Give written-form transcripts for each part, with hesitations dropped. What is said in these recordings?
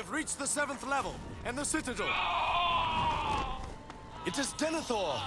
I've reached the 7th level, and the Citadel. It is Denethor!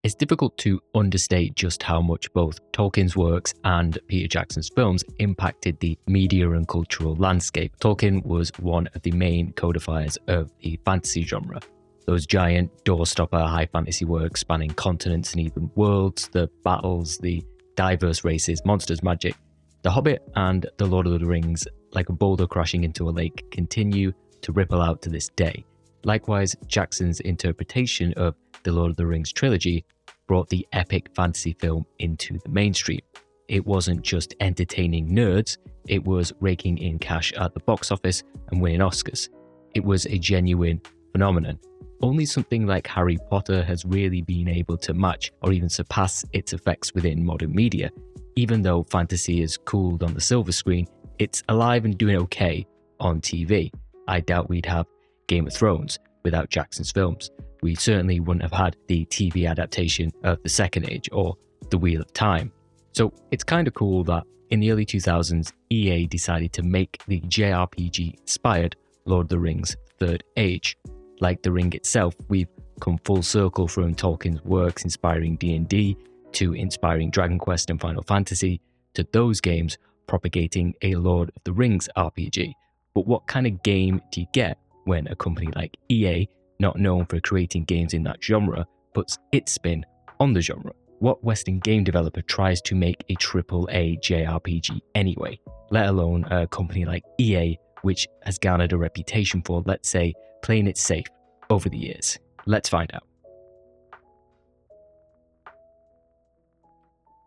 It's difficult to understate just how much both Tolkien's works and Peter Jackson's films impacted the media and cultural landscape. Tolkien was one of the main codifiers of the fantasy genre. Those giant doorstopper high fantasy works spanning continents and even worlds, the battles, the diverse races, monsters, magic. The Hobbit and The Lord of the Rings, like a boulder crashing into a lake, continue to ripple out to this day. Likewise, Jackson's interpretation of the Lord of the Rings trilogy brought the epic fantasy film into the mainstream. It wasn't just entertaining nerds, it was raking in cash at the box office and winning Oscars. It was a genuine phenomenon. Only something like Harry Potter has really been able to match or even surpass its effects within modern media. Even though fantasy is cooled on the silver screen, it's alive and doing okay on TV. I doubt we'd have Game of Thrones without Jackson's films. We certainly wouldn't have had the TV adaptation of The Second Age or The Wheel of Time. So it's kind of cool that in the early 2000s, EA decided to make the JRPG-inspired Lord of the Rings Third Age. Like the ring itself, we've come full circle from Tolkien's works inspiring D&D to inspiring Dragon Quest and Final Fantasy to those games propagating a Lord of the Rings RPG. But what kind of game do you get when a company like EA, not known for creating games in that genre, puts its spin on the genre? What Western game developer tries to make a AAA JRPG anyway, let alone a company like EA, which has garnered a reputation for, let's say, playing it safe over the years? Let's find out.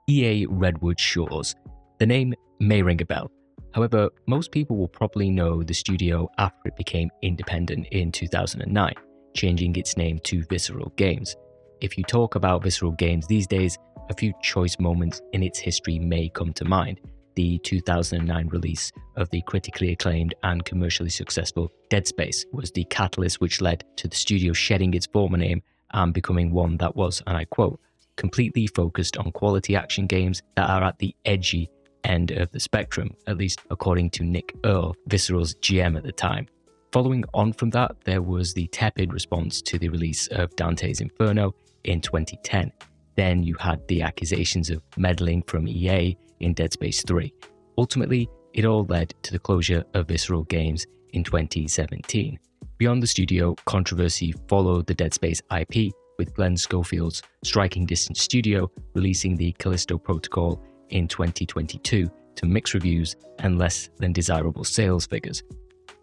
EA Redwood Shores. The name may ring a bell. However, most people will probably know the studio after it became independent in 2009, changing its name to Visceral Games. If you talk about Visceral Games these days, a few choice moments in its history may come to mind. The 2009 release of the critically acclaimed and commercially successful Dead Space was the catalyst which led to the studio shedding its former name and becoming one that was, and I quote, completely focused on quality action games that are at the edgy end of the spectrum, at least according to Nick Earl, Visceral's GM at the time. Following on from that, there was the tepid response to the release of Dante's Inferno in 2010. Then you had the accusations of meddling from EA in Dead Space 3. Ultimately, it all led to the closure of Visceral Games in 2017. Beyond the studio, controversy followed the Dead Space IP, with Glenn Schofield's Striking Distance studio releasing the Callisto Protocol in 2022 to mixed reviews and less than desirable sales figures,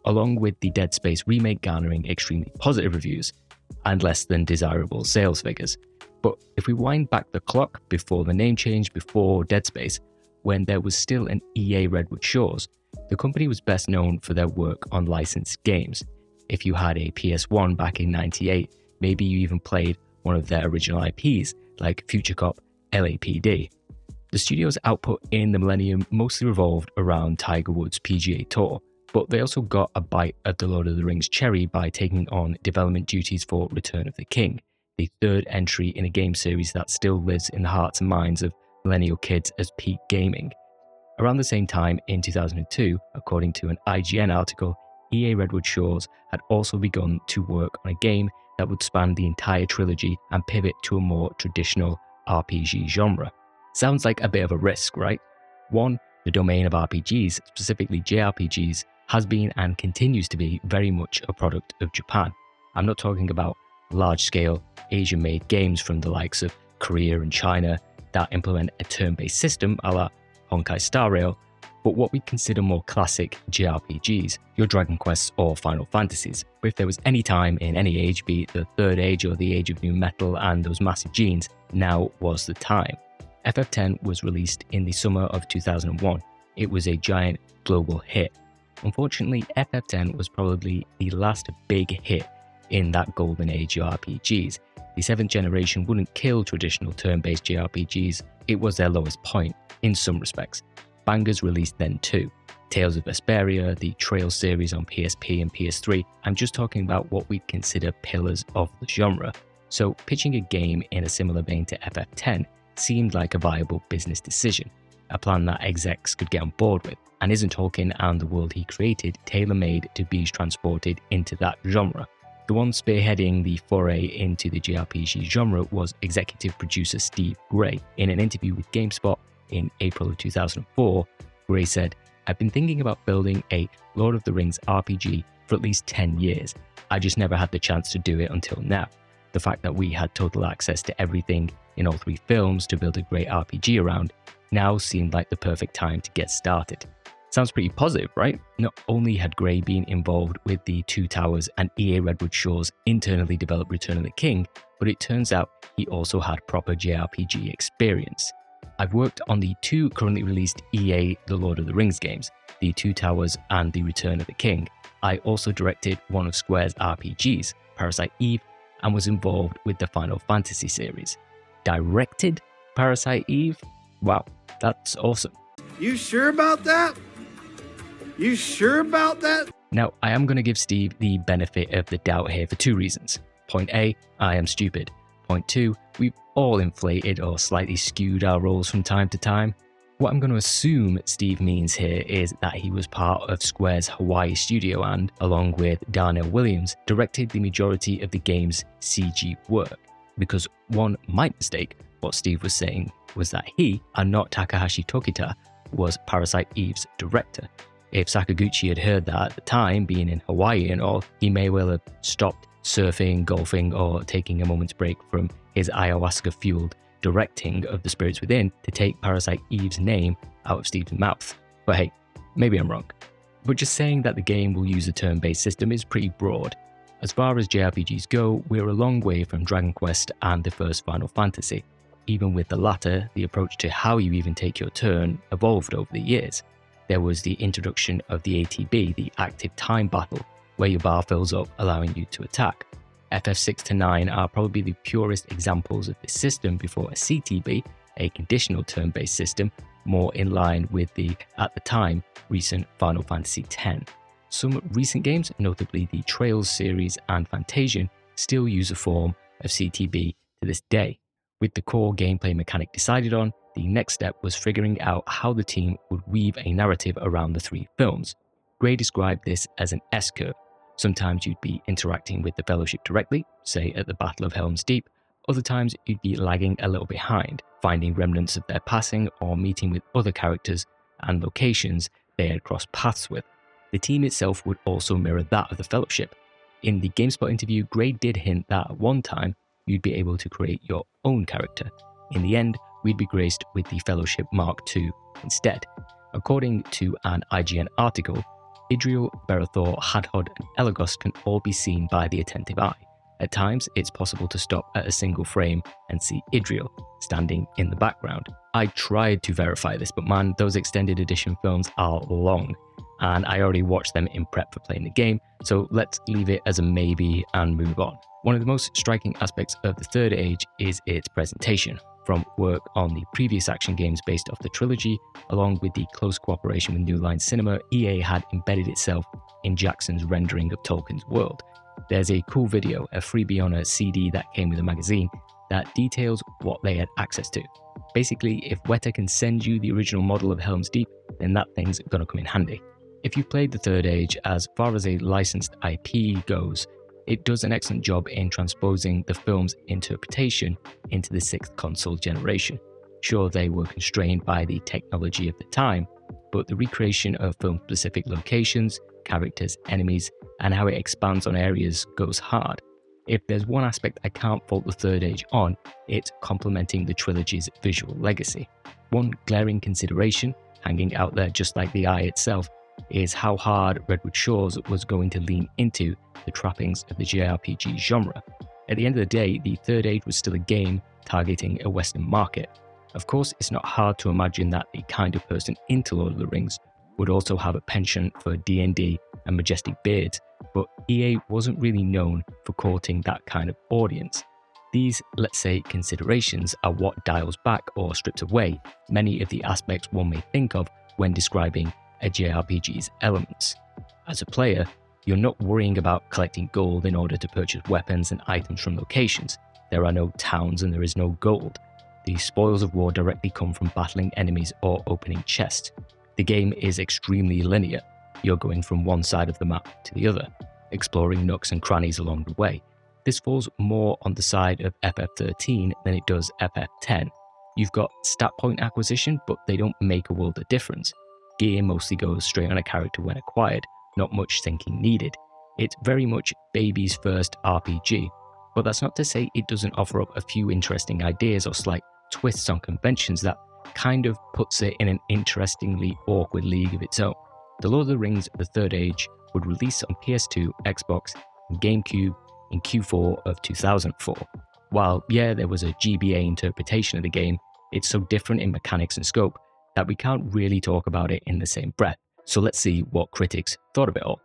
along with the Dead Space remake garnering extremely positive reviews and less than desirable sales figures. But if we wind back the clock before the name change, before Dead Space, when there was still an EA Redwood Shores, the company was best known for their work on licensed games. If you had a PS1 back in '98, maybe you even played one of their original IPs, like Future Cop, LAPD. The studio's output in the millennium mostly revolved around Tiger Woods' PGA Tour, but they also got a bite at the Lord of the Rings cherry by taking on development duties for Return of the King, the third entry in a game series that still lives in the hearts and minds of millennial kids as peak gaming. Around the same time, in 2002, according to an IGN article, EA Redwood Shores had also begun to work on a game that would span the entire trilogy and pivot to a more traditional RPG genre. Sounds like a bit of a risk, right? One, the domain of RPGs, specifically JRPGs, has been and continues to be very much a product of Japan. I'm not talking about large-scale Asian-made games from the likes of Korea and China that implement a turn-based system a la Honkai Star Rail, but what we consider more classic JRPGs, your Dragon Quests or Final Fantasies. But if there was any time in any age, be it the Third Age or the Age of New Metal and those massive genes, now was the time. FF10 was released in the summer of 2001. It was a giant global hit. Unfortunately, FF10 was probably the last big hit in that golden age of RPGs. The 7th generation wouldn't kill traditional turn-based JRPGs, it was their lowest point, in some respects. Bangers released then too. Tales of Vesperia, the Trail series on PSP and PS3, I'm just talking about what we'd consider pillars of the genre. So pitching a game in a similar vein to FF10 seemed like a viable business decision. a plan that execs could get on board with, and isn't Tolkien and the world he created tailor-made to be transported into that genre? The one spearheading the foray into the JRPG genre was executive producer Steve Gray. In an interview with GameSpot in April of 2004, Gray said, "I've been thinking about building a Lord of the Rings RPG for at least 10 years. I just never had the chance to do it until now. The fact that we had total access to everything in all 3 films to build a great RPG around now seemed like the perfect time to get started." Sounds pretty positive, right? Not only had Gray been involved with the Two Towers and EA Redwood Shores internally developed Return of the King, but it turns out he also had proper JRPG experience. "I've worked on the 2 currently released EA The Lord of the Rings games, the Two Towers and the Return of the King. I also directed one of Square's RPGs, Parasite Eve, and was involved with the Final Fantasy series." Directed Parasite Eve? Wow, that's awesome. You sure about that? You sure about that? Now, I am going to give Steve the benefit of the doubt here for 2 reasons. Point A, I am stupid. Point 2, we've all inflated or slightly skewed our roles from time to time. What I'm going to assume Steve means here is that he was part of Square's Hawaii studio and, along with Darnell Williams, directed the majority of the game's CG work. Because one might mistake what Steve was saying was that he, and not Takahashi Tokita, was Parasite Eve's director. If Sakaguchi had heard that at the time, being in Hawaii and all, he may well have stopped surfing, golfing, or taking a moment's break from his ayahuasca-fueled directing of The Spirits Within to take Parasite Eve's name out of Steve's mouth. But hey, maybe I'm wrong. But just saying that the game will use a turn-based system is pretty broad. As far as JRPGs go, we're a long way from Dragon Quest and the first Final Fantasy. Even with the latter, the approach to how you even take your turn evolved over the years. There was the introduction of the ATB, the active time battle, where your bar fills up, allowing you to attack. FF6 to 9 are probably the purest examples of this system before a CTB, a conditional turn-based system, more in line with the, at the time, recent Final Fantasy X. Some recent games, notably the Trails series and Fantasian, still use a form of CTB to this day. With the core gameplay mechanic decided on, the next step was figuring out how the team would weave a narrative around the 3 films. Gray described this as an S-curve. Sometimes you'd be interacting with the Fellowship directly, say at the Battle of Helm's Deep. Other times you'd be lagging a little behind, finding remnants of their passing or meeting with other characters and locations they had crossed paths with. The team itself would also mirror that of the Fellowship. In the GameSpot interview, Gray did hint that at one time you'd be able to create your own character. In the end, we'd be graced with the Fellowship Mark II instead. According to an IGN article, Idril, Berethor, Hadhod, and Elagos can all be seen by the attentive eye. At times, it's possible to stop at a single frame and see Idril standing in the background. I tried to verify this, but man, those extended edition films are long, and I already watched them in prep for playing the game, so let's leave it as a maybe and move on. One of the most striking aspects of the Third Age is its presentation. From work on the previous action games based off the trilogy, along with the close cooperation with New Line Cinema, EA had embedded itself in Jackson's rendering of Tolkien's world. There's a cool video, a freebie on a CD that came with a magazine, that details what they had access to. Basically, if Weta can send you the original model of Helm's Deep, then that thing's gonna come in handy. If you played the Third Age, as far as a licensed IP goes, it does an excellent job in transposing the film's interpretation into the 6th console generation. Sure, they were constrained by the technology of the time, but the recreation of film-specific locations, characters, enemies, and how it expands on areas goes hard. If there's one aspect I can't fault the Third Age on, it's complementing the trilogy's visual legacy. One glaring consideration, hanging out there just like the eye itself, is how hard Redwood Shores was going to lean into the trappings of the JRPG genre. At the end of the day, the Third Age was still a game targeting a Western market. Of course, it's not hard to imagine that the kind of person into Lord of the Rings would also have a penchant for D&D and majestic beards, but EA wasn't really known for courting that kind of audience. These, let's say, considerations are what dials back or strips away many of the aspects one may think of when describing a JRPG's elements. As a player, you're not worrying about collecting gold in order to purchase weapons and items from locations. There are no towns and there is no gold. The spoils of war directly come from battling enemies or opening chests. The game is extremely linear. You're going from one side of the map to the other, exploring nooks and crannies along the way. This falls more on the side of FF13 than it does FF10. You've got stat point acquisition, but they don't make a world of difference. Gear mostly goes straight on a character when acquired, not much thinking needed. It's very much baby's first RPG, but that's not to say it doesn't offer up a few interesting ideas or slight twists on conventions that kind of puts it in an interestingly awkward league of its own. The Lord of the Rings The Third Age would release on PS2, Xbox, and GameCube in Q4 of 2004. While, yeah, there was a GBA interpretation of the game, it's so different in mechanics and scope that we can't really talk about it in the same breath. So let's see what critics thought of it all.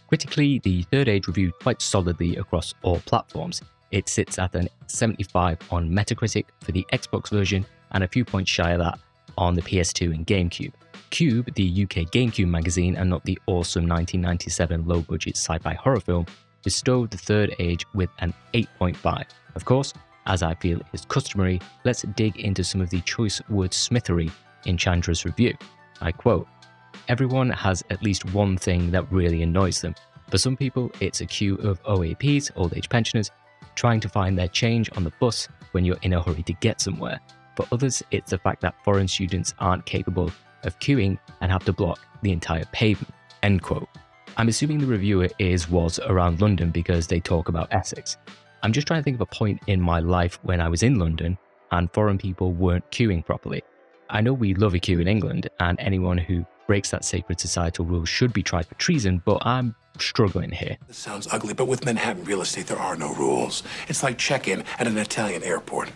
Critically, The Third Age reviewed quite solidly across all platforms. It sits at an 75 on Metacritic for the Xbox version and a few points shy of that on the PS2 and GameCube. Cube, the UK GameCube magazine and not the awesome 1997 low-budget sci-fi horror film, bestowed The Third Age with an 8.5. Of course, as I feel is customary, let's dig into some of the choice wordsmithery in Chandra's review. I quote, "Everyone has at least one thing that really annoys them. For some people, it's a queue of OAPs, old age pensioners, trying to find their change on the bus when you're in a hurry to get somewhere. For others, it's the fact that foreign students aren't capable of queuing and have to block the entire pavement." End quote. I'm assuming the reviewer was around London because they talk about Essex. I'm just trying to think of a point in my life when I was in London and foreign people weren't queuing properly. I know we love a queue in England, and anyone who breaks that sacred societal rule should be tried for treason, but I'm struggling here. This sounds ugly, but with Manhattan real estate, there are no rules. It's like check-in at an Italian airport.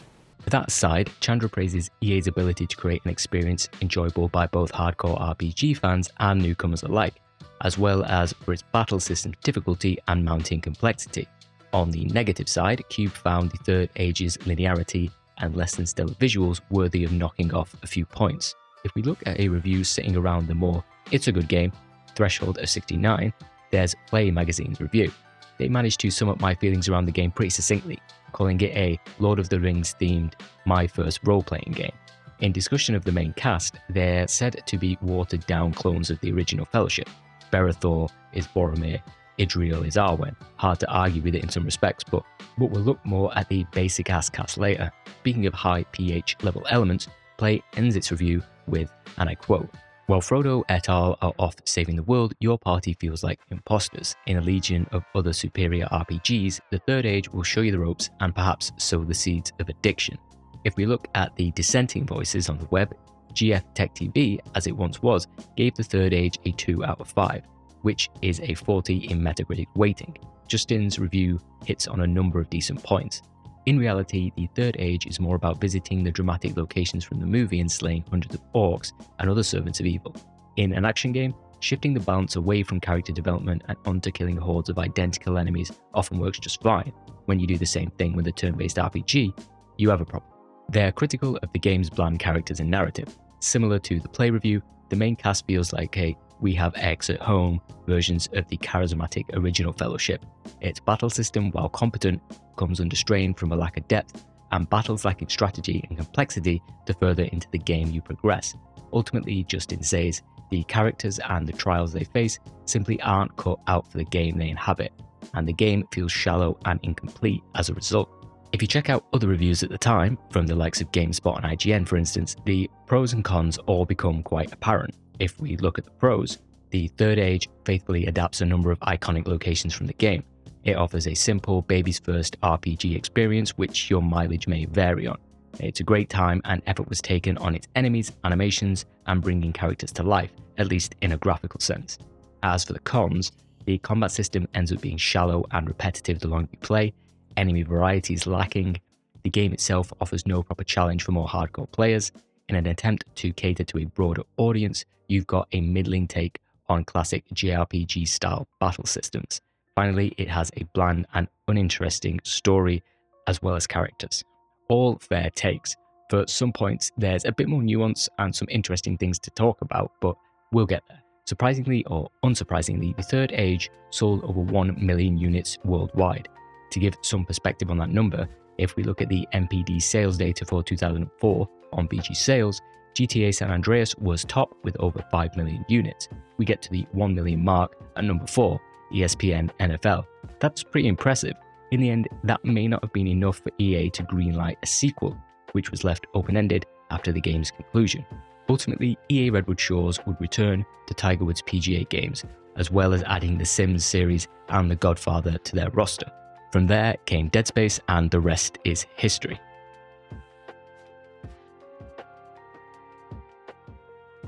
That aside, Chandra praises EA's ability to create an experience enjoyable by both hardcore RPG fans and newcomers alike, as well as for its battle system difficulty and mounting complexity. On the negative side, Cube found The Third Age's linearity and less than stellar visuals worthy of knocking off a few points. If we look at a review sitting around the more "it's a good game" threshold of 69, there's Play Magazine's review. They managed to sum up my feelings around the game pretty succinctly, calling it a Lord of the Rings themed my first role-playing game. In discussion of the main cast, they're said to be watered down clones of the original Fellowship. Berethor is Boromir, Idriel is Arwen. Hard to argue with it in some respects, but we'll look more at the basic ass cast later. Speaking of high pH level elements, Play ends its review with, and I quote, "While Frodo et al. Are off saving the world, your party feels like imposters. In a legion of other superior RPGs, The Third Age will show you the ropes and perhaps sow the seeds of addiction." If we look at the dissenting voices on the web, GF Tech TV, as it once was, gave The Third Age a 2 out of 5, which is a 40 in Metacritic weighting. Justin's review hits on a number of decent points. In reality, The Third Age is more about visiting the dramatic locations from the movie and slaying hundreds of orcs and other servants of evil. In an action game, shifting the balance away from character development and onto killing hordes of identical enemies often works just fine. When you do the same thing with a turn-based RPG, you have a problem. They're critical of the game's bland characters and narrative. Similar to the Play review, the main cast feels like a "we have X at home" versions of the charismatic original Fellowship. Its battle system, while competent, comes under strain from a lack of depth, and battles lacking strategy and complexity to further into the game you progress. Ultimately, Justin says, the characters and the trials they face simply aren't cut out for the game they inhabit, and the game feels shallow and incomplete as a result. If you check out other reviews at the time, from the likes of GameSpot and IGN for instance, the pros and cons all become quite apparent. If we look at the pros, The Third Age faithfully adapts a number of iconic locations from the game. It offers a simple, baby's first RPG experience which your mileage may vary on. It's a great time and effort was taken on its enemies, animations, and bringing characters to life, at least in a graphical sense. As for the cons, the combat system ends up being shallow and repetitive the longer you play, enemy variety is lacking, the game itself offers no proper challenge for more hardcore players. In an attempt to cater to a broader audience, you've got a middling take on classic JRPG style battle systems. Finally, it has a bland and uninteresting story as well as characters. All fair takes. For some points, there's a bit more nuance and some interesting things to talk about, but we'll get there. Surprisingly or unsurprisingly, the Third Age sold over 1 million units worldwide. To give some perspective on that number, if we look at the NPD sales data for 2004 on BG Sales, GTA San Andreas was top with over 5 million units. We get to the 1 million mark at number 4, ESPN NFL. That's pretty impressive. In the end, that may not have been enough for EA to greenlight a sequel, which was left open-ended after the game's conclusion. Ultimately, EA Redwood Shores would return to Tiger Woods PGA games, as well as adding the Sims series and The Godfather to their roster. From there came Dead Space, and the rest is history.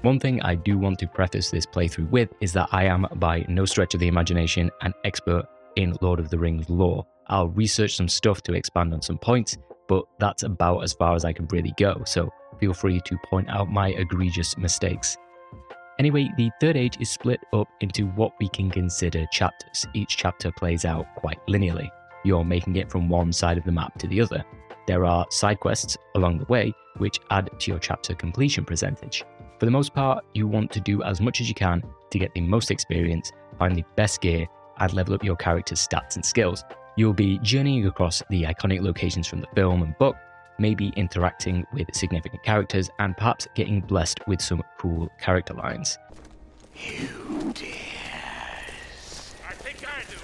One thing I do want to preface this playthrough with is that I am by no stretch of the imagination an expert in Lord of the Rings lore. I'll research some stuff to expand on some points, but that's about as far as I can really go, so feel free to point out my egregious mistakes. Anyway, the Third Age is split up into what we can consider chapters. Each chapter plays out quite linearly. You're making it from one side of the map to the other. There are side quests along the way, which add to your chapter completion percentage. For the most part, you want to do as much as you can to get the most experience, find the best gear, and level up your character's stats and skills. You'll be journeying across the iconic locations from the film and book, maybe interacting with significant characters, and perhaps getting blessed with some cool character lines. You dare. I think I do.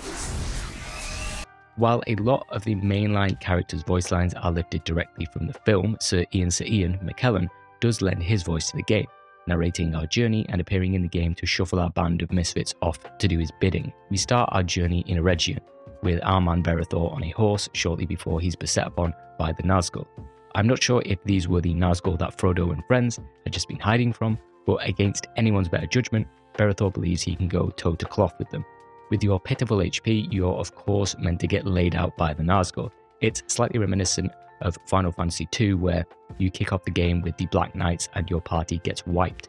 While a lot of the mainline characters' voice lines are lifted directly from the film, Sir Ian McKellen does lend his voice to the game, narrating our journey and appearing in the game to shuffle our band of misfits off to do his bidding. We start our journey in Eregion, with our man Berethor on a horse shortly before he's beset upon by the Nazgul. I'm not sure if these were the Nazgul that Frodo and friends had just been hiding from, but against anyone's better judgment, Berethor believes he can go toe-to-cloth with them. With your pitiful HP, you're of course meant to get laid out by the Nazgul. It's slightly reminiscent of Final Fantasy II, where you kick off the game with the Black Knights and your party gets wiped.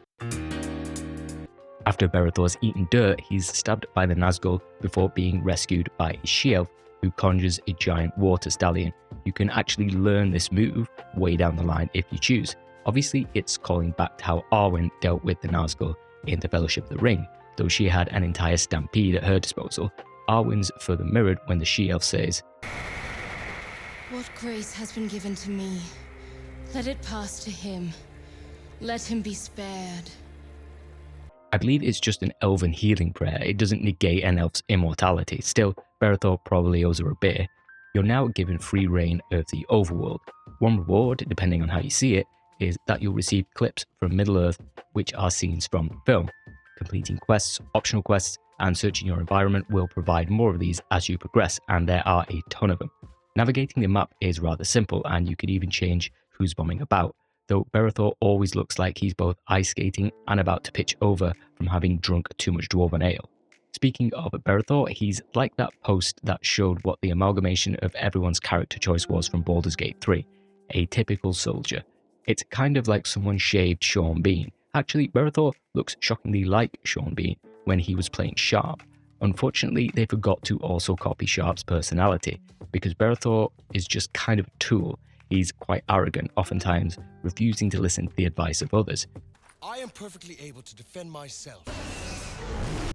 After Berethor's eaten dirt, he's stabbed by the Nazgul before being rescued by a she-elf who conjures a giant water stallion. You can actually learn this move way down the line if you choose. Obviously, it's calling back to how Arwen dealt with the Nazgul in the Fellowship of the Ring, though she had an entire stampede at her disposal. Arwen's further mirrored when the she-elf says, "What grace has been given to me, let it pass to him. Let him be spared." I believe it's just an elven healing prayer. It doesn't negate an elf's immortality. Still, Berethor probably owes her a bit. You're now given free reign of the overworld. One reward, depending on how you see it, is that you'll receive clips from Middle-earth, which are scenes from the film. Completing quests, optional quests, and searching your environment will provide more of these as you progress, and there are a ton of them. Navigating the map is rather simple, and you can even change who's bombing about, though Berethor always looks like he's both ice skating and about to pitch over from having drunk too much dwarven ale. Speaking of Berethor, he's like that post that showed what the amalgamation of everyone's character choice was from Baldur's Gate 3, a typical soldier. It's kind of like someone shaved Sean Bean. Actually, Berethor looks shockingly like Sean Bean when he was playing Sharp. Unfortunately, they forgot to also copy Sharp's personality, because Berethor is just kind of a tool. He's quite arrogant, oftentimes refusing to listen to the advice of others. I am perfectly able to defend myself.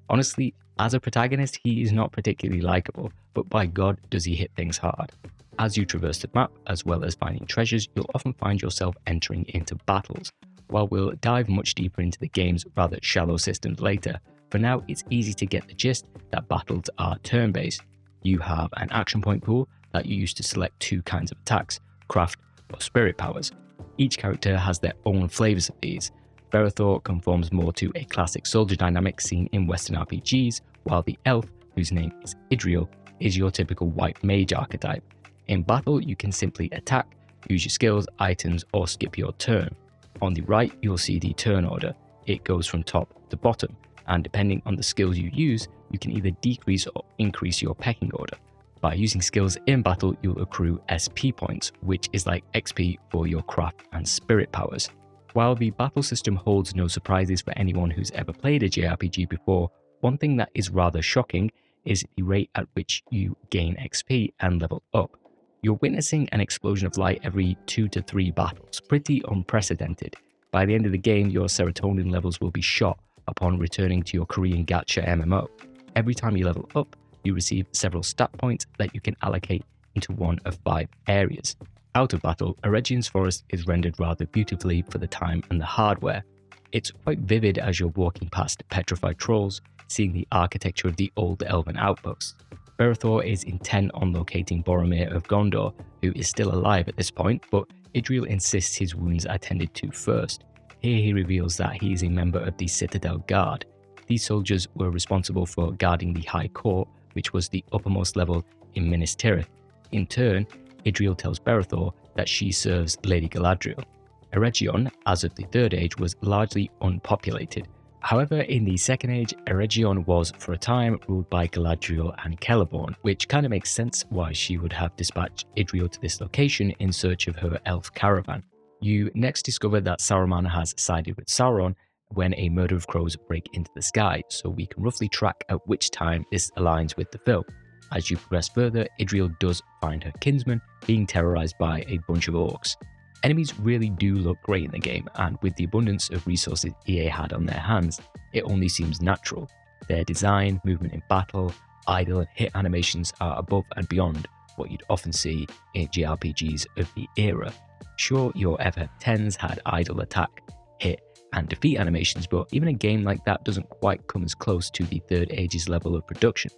Honestly, as a protagonist, he is not particularly likable, but by God does he hit things hard. As you traverse the map, as well as finding treasures, you'll often find yourself entering into battles. While we'll dive much deeper into the game's rather shallow systems later, for now it's easy to get the gist that battles are turn-based. You have an action point pool that you use to select two kinds of attacks, craft or spirit powers. Each character has their own flavors of these. Berethor conforms more to a classic soldier dynamic seen in Western RPGs, while the elf, whose name is Idriel, is your typical white mage archetype. In battle, you can simply attack, use your skills, items, or skip your turn. On the right, you'll see the turn order. It goes from top to bottom, and depending on the skills you use, you can either decrease or increase your pecking order. By using skills in battle, you'll accrue SP points, which is like XP for your craft and spirit powers. While the battle system holds no surprises for anyone who's ever played a JRPG before, one thing that is rather shocking is the rate at which you gain XP and level up. You're witnessing an explosion of light every 2 to 3 battles, pretty unprecedented. By the end of the game, your serotonin levels will be shot upon returning to your Korean gacha MMO. Every time you level up, you receive several stat points that you can allocate into one of 5 areas. Out of battle, Eregion's forest is rendered rather beautifully for the time and the hardware. It's quite vivid as you're walking past petrified trolls, seeing the architecture of the old elven outposts. Berethor is intent on locating Boromir of Gondor, who is still alive at this point, but Idril insists his wounds are tended to first. Here he reveals that he is a member of the Citadel Guard. These soldiers were responsible for guarding the High Court, which was the uppermost level in Minas Tirith. In turn, Idril tells Berethor that she serves Lady Galadriel. Eregion, as of the Third Age, was largely unpopulated. However, in the Second Age, Eregion was for a time ruled by Galadriel and Celeborn, which kind of makes sense why she would have dispatched Idril to this location in search of her elf caravan. You next discover that Saruman has sided with Sauron when a murder of crows break into the sky, so we can roughly track at which time this aligns with the film. As you progress further, Idril does find her kinsman being terrorized by a bunch of orcs. Enemies really do look great in the game, and with the abundance of resources EA had on their hands, it only seems natural. Their design, movement in battle, idle and hit animations are above and beyond what you'd often see in JRPGs of the era. Sure, your FF10s had idle attack, hit, and defeat animations, but even a game like that doesn't quite come as close to the Third Age's level of production.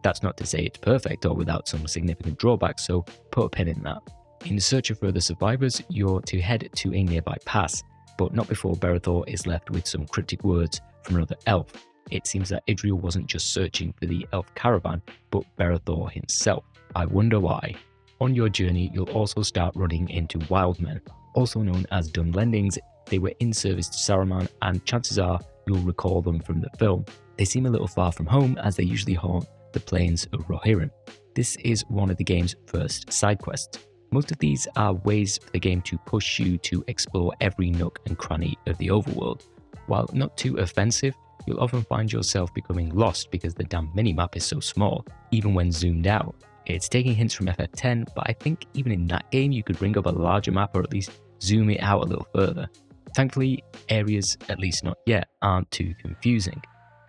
That's not to say it's perfect or without some significant drawbacks, so put a pin in that. In search of further survivors, you're to head to a nearby pass, but not before Berethor is left with some cryptic words from another elf. It seems that Idril wasn't just searching for the elf caravan, but Berethor himself. I wonder why. On your journey, you'll also start running into wildmen, also known as Dunlendings. They were in service to Saruman, and chances are you'll recall them from the film. They seem a little far from home, as they usually haunt the Plains of Rohan. This is one of the game's first side quests. Most of these are ways for the game to push you to explore every nook and cranny of the overworld. While not too offensive, you'll often find yourself becoming lost because the damn minimap is so small, even when zoomed out. It's taking hints from FF10, but I think even in that game you could bring up a larger map or at least zoom it out a little further. Thankfully, areas, at least not yet, aren't too confusing,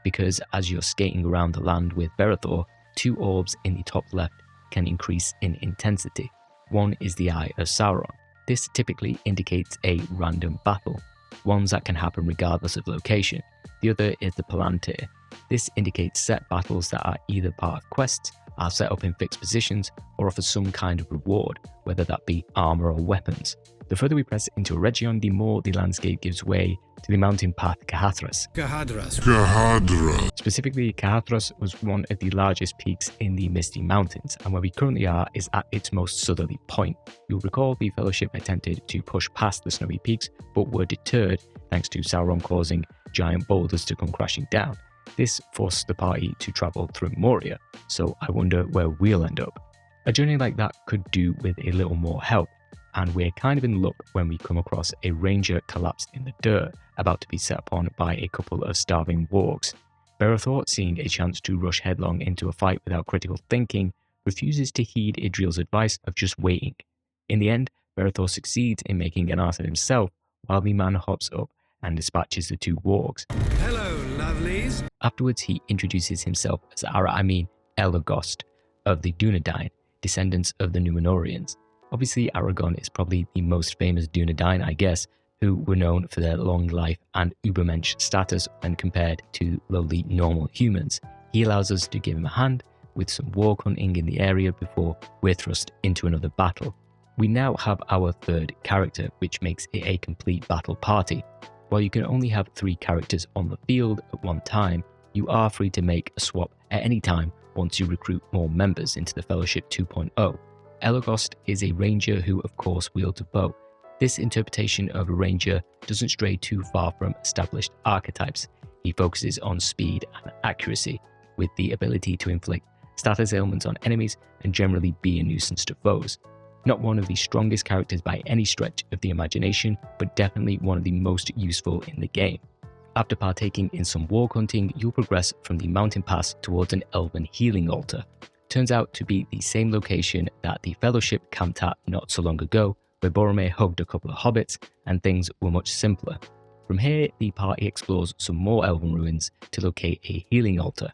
because as you're skating around the land with Berethor, 2 orbs in the top left can increase in intensity. One is the Eye of Sauron. This typically indicates a random battle, ones that can happen regardless of location. The other is the Palantir. This indicates set battles that are either part of quests, are set up in fixed positions, or offer some kind of reward, whether that be armor or weapons. The further we press into Eregion, the more the landscape gives way to the mountain path Cahathras. Specifically, Cahathras was one of the largest peaks in the Misty Mountains, and where we currently are is at its most southerly point. You'll recall the Fellowship attempted to push past the snowy peaks, but were deterred thanks to Sauron causing giant boulders to come crashing down. This forced the party to travel through Moria, so I wonder where we'll end up. A journey like that could do with a little more help, and we're kind of in luck when we come across a ranger collapsed in the dirt, about to be set upon by a couple of starving wargs. Berethor, seeing a chance to rush headlong into a fight without critical thinking, refuses to heed Idril's advice of just waiting. In the end, Berethor succeeds in making an ass of himself, while the man hops up and dispatches the 2 wargs. Hello, lovelies. Afterwards, he introduces himself as Elogost of the Dunedain, descendants of the Númenóreans. Obviously, Aragorn is probably the most famous Dunedain, I guess, who were known for their long life and Übermensch status when compared to lowly normal humans. He allows us to give him a hand with some warg hunting in the area before we're thrust into another battle. We now have our 3rd character, which makes it a complete battle party. While you can only have 3 characters on the field at one time, you are free to make a swap at any time once you recruit more members into the Fellowship 2.0. Elogost is a ranger who of course wields a bow. This interpretation of a ranger doesn't stray too far from established archetypes. He focuses on speed and accuracy, with the ability to inflict status ailments on enemies and generally be a nuisance to foes. Not one of the strongest characters by any stretch of the imagination, but definitely one of the most useful in the game. After partaking in some warg hunting, you'll progress from the mountain pass towards an elven healing altar. Turns out to be the same location that the Fellowship camped at not so long ago, where Boromir hugged a couple of hobbits and things were much simpler. From here, the party explores some more elven ruins to locate a healing altar.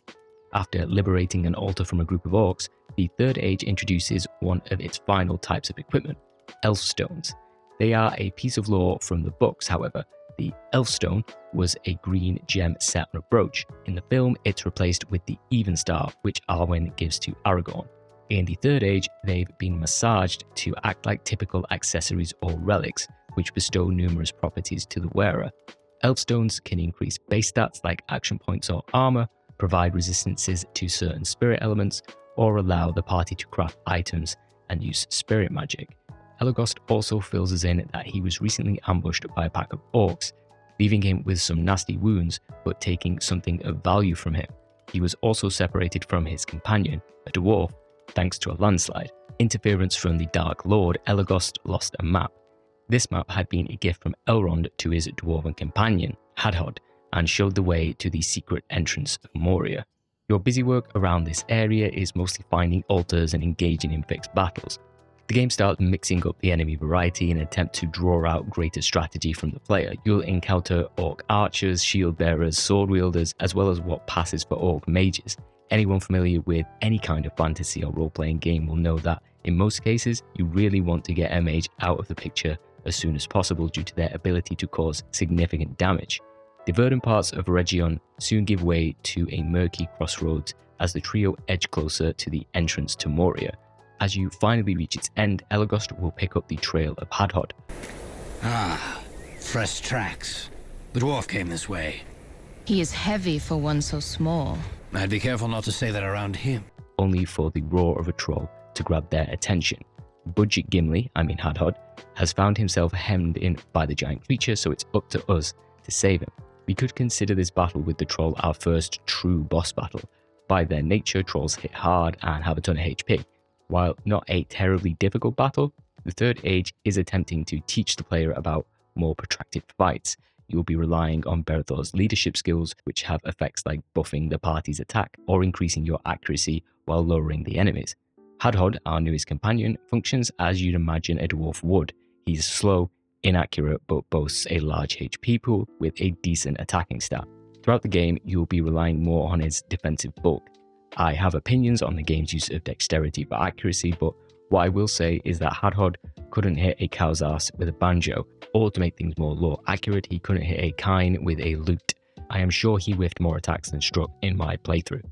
After liberating an altar from a group of orcs, the Third Age introduces one of its final types of equipment, elf stones. They are a piece of lore from the books, however. The elf stone was a green gem set on a brooch. In the film, it's replaced with the even star, which Arwen gives to Aragorn. In the Third Age, they've been massaged to act like typical accessories or relics, which bestow numerous properties to the wearer. Elf stones can increase base stats like action points or armor, provide resistances to certain spirit elements, or allow the party to craft items and use spirit magic. Elgost also fills us in that he was recently ambushed by a pack of orcs, leaving him with some nasty wounds but taking something of value from him. He was also separated from his companion, a dwarf, thanks to a landslide. Interference from the Dark Lord, Elgost lost a map. This map had been a gift from Elrond to his dwarven companion, Hadhod, and showed the way to the secret entrance of Moria. Your busy work around this area is mostly finding altars and engaging in fixed battles. The game starts mixing up the enemy variety in an attempt to draw out greater strategy from the player. You'll encounter orc archers, shield bearers, sword wielders, as well as what passes for orc mages. Anyone familiar with any kind of fantasy or role-playing game will know that, in most cases, you really want to get a mage out of the picture as soon as possible due to their ability to cause significant damage. The verdant parts of Eregion soon give way to a murky crossroads as the trio edge closer to the entrance to Moria. As you finally reach its end, Elgost will pick up the trail of Hadhod. Ah, fresh tracks. The dwarf came this way. He is heavy for one so small. I'd be careful not to say that around him. Only for the roar of a troll to grab their attention. Budget Gimli, Hadhod, has found himself hemmed in by the giant creature, so it's up to us to save him. We could consider this battle with the troll our first true boss battle. By their nature, trolls hit hard and have a ton of HP. While not a terribly difficult battle, the Third Age is attempting to teach the player about more protracted fights. You'll be relying on Berethor's leadership skills, which have effects like buffing the party's attack or increasing your accuracy while lowering the enemies. Hadhod, our newest companion, functions as you'd imagine a dwarf would. He's slow, inaccurate, but boasts a large HP pool with a decent attacking stat. Throughout the game, you'll be relying more on his defensive bulk. I have opinions on the game's use of dexterity for accuracy, but what I will say is that Hadhod couldn't hit a cow's ass with a banjo, or to make things more lore accurate, he couldn't hit a kine with a lute. I am sure he whiffed more attacks than struck in my playthrough.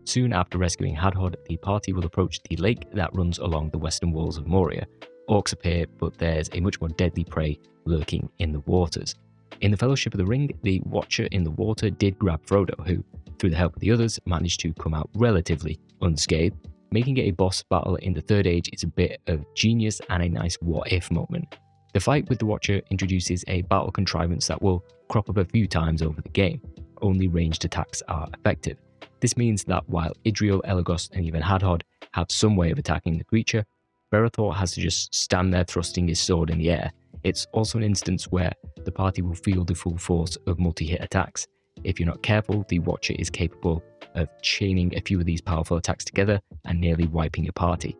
Soon after rescuing Hadhod, the party will approach the lake that runs along the western walls of Moria. Orcs appear, but there's a much more deadly prey lurking in the waters. In the Fellowship of the Ring, the Watcher in the water did grab Frodo, who, through the help of the others, managed to come out relatively unscathed. Making it a boss battle in the Third Age is a bit of genius and a nice what-if moment. The fight with the Watcher introduces a battle contrivance that will crop up a few times over the game. Only ranged attacks are effective. This means that while Idriel, Elgost and even Hadhod have some way of attacking the creature, Berethor has to just stand there thrusting his sword in the air. It's also an instance where the party will feel the full force of multi-hit attacks. If you're not careful, the Watcher is capable of chaining a few of these powerful attacks together and nearly wiping your party.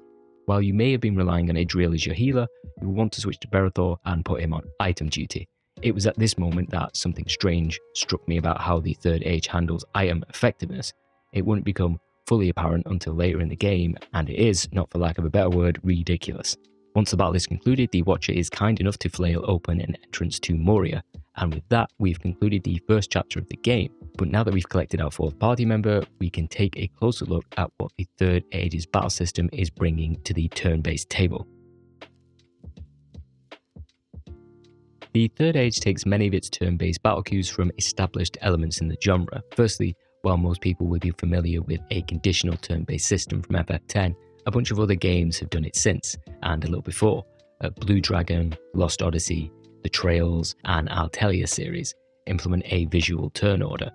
While you may have been relying on Idriel as your healer, you will want to switch to Berethor and put him on item duty. It was at this moment that something strange struck me about how the Third Age handles item effectiveness. It wouldn't become fully apparent until later in the game, and it is, not for lack of a better word, ridiculous. Once the battle is concluded, the Watcher is kind enough to flail open an entrance to Moria, and with that, we've concluded the first chapter of the game. But now that we've collected our fourth party member, we can take a closer look at what the Third Age's battle system is bringing to the turn-based table. The Third Age takes many of its turn-based battle cues from established elements in the genre. Firstly, while most people will be familiar with a conditional turn-based system from FF10, a bunch of other games have done it since, and a little before. Blue Dragon, Lost Odyssey, the Trails, and Altelia series implement a visual turn order.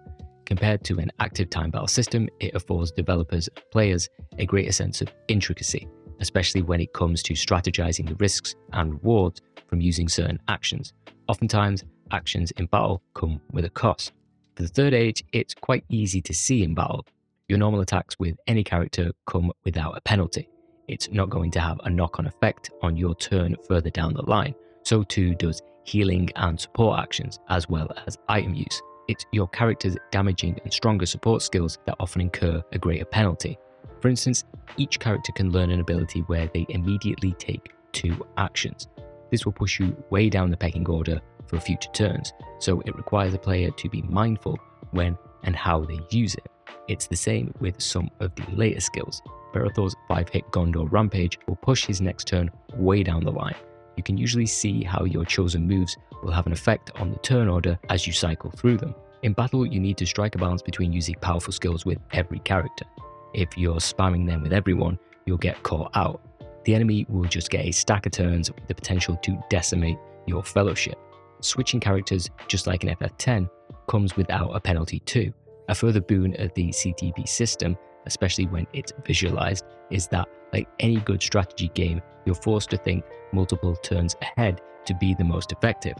Compared to an active time battle system, it affords developers and players a greater sense of intricacy, especially when it comes to strategizing the risks and rewards from using certain actions. Oftentimes, actions in battle come with a cost. For the Third Age, it's quite easy to see in battle. Your normal attacks with any character come without a penalty. it's not going to have a knock-on effect on your turn further down the line. So too does healing and support actions, as well as item use. It's your character's damaging and stronger support skills that often incur a greater penalty. For instance, each character can learn an ability where they immediately take 2 actions. This will push you way down the pecking order for future turns, so it requires a player to be mindful when and how they use it. It's the same with some of the later skills. Berethor's 5-hit Gondor Rampage will push his next turn way down the line. You can usually see how your chosen moves will have an effect on the turn order as you cycle through them. In battle, you need to strike a balance between using powerful skills with every character. If you're spamming them with everyone, you'll get caught out. The enemy will just get a stack of turns with the potential to decimate your fellowship. Switching characters, just like in FF10, comes without a penalty too. A further boon of the CTB system, especially when it's visualized, is that, like any good strategy game, you're forced to think multiple turns ahead to be the most effective.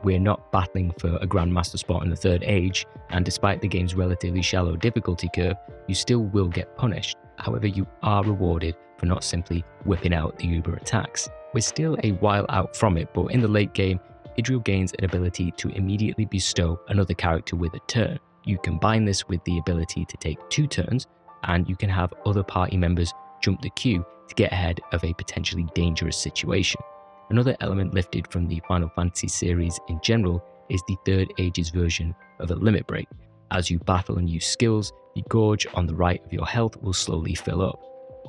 We're not battling for a Grandmaster spot in the Third Age, and despite the game's relatively shallow difficulty curve, you still will get punished. However, you are rewarded for not simply whipping out the uber attacks. We're still a while out from it, but in the late game, Idril gains an ability to immediately bestow another character with a turn. You combine this with the ability to take 2 turns, and you can have other party members jump the queue to get ahead of a potentially dangerous situation. Another element lifted from the Final Fantasy series in general is the Third Age's version of a limit break. As you battle and use skills, the gorge on the right of your health will slowly fill up.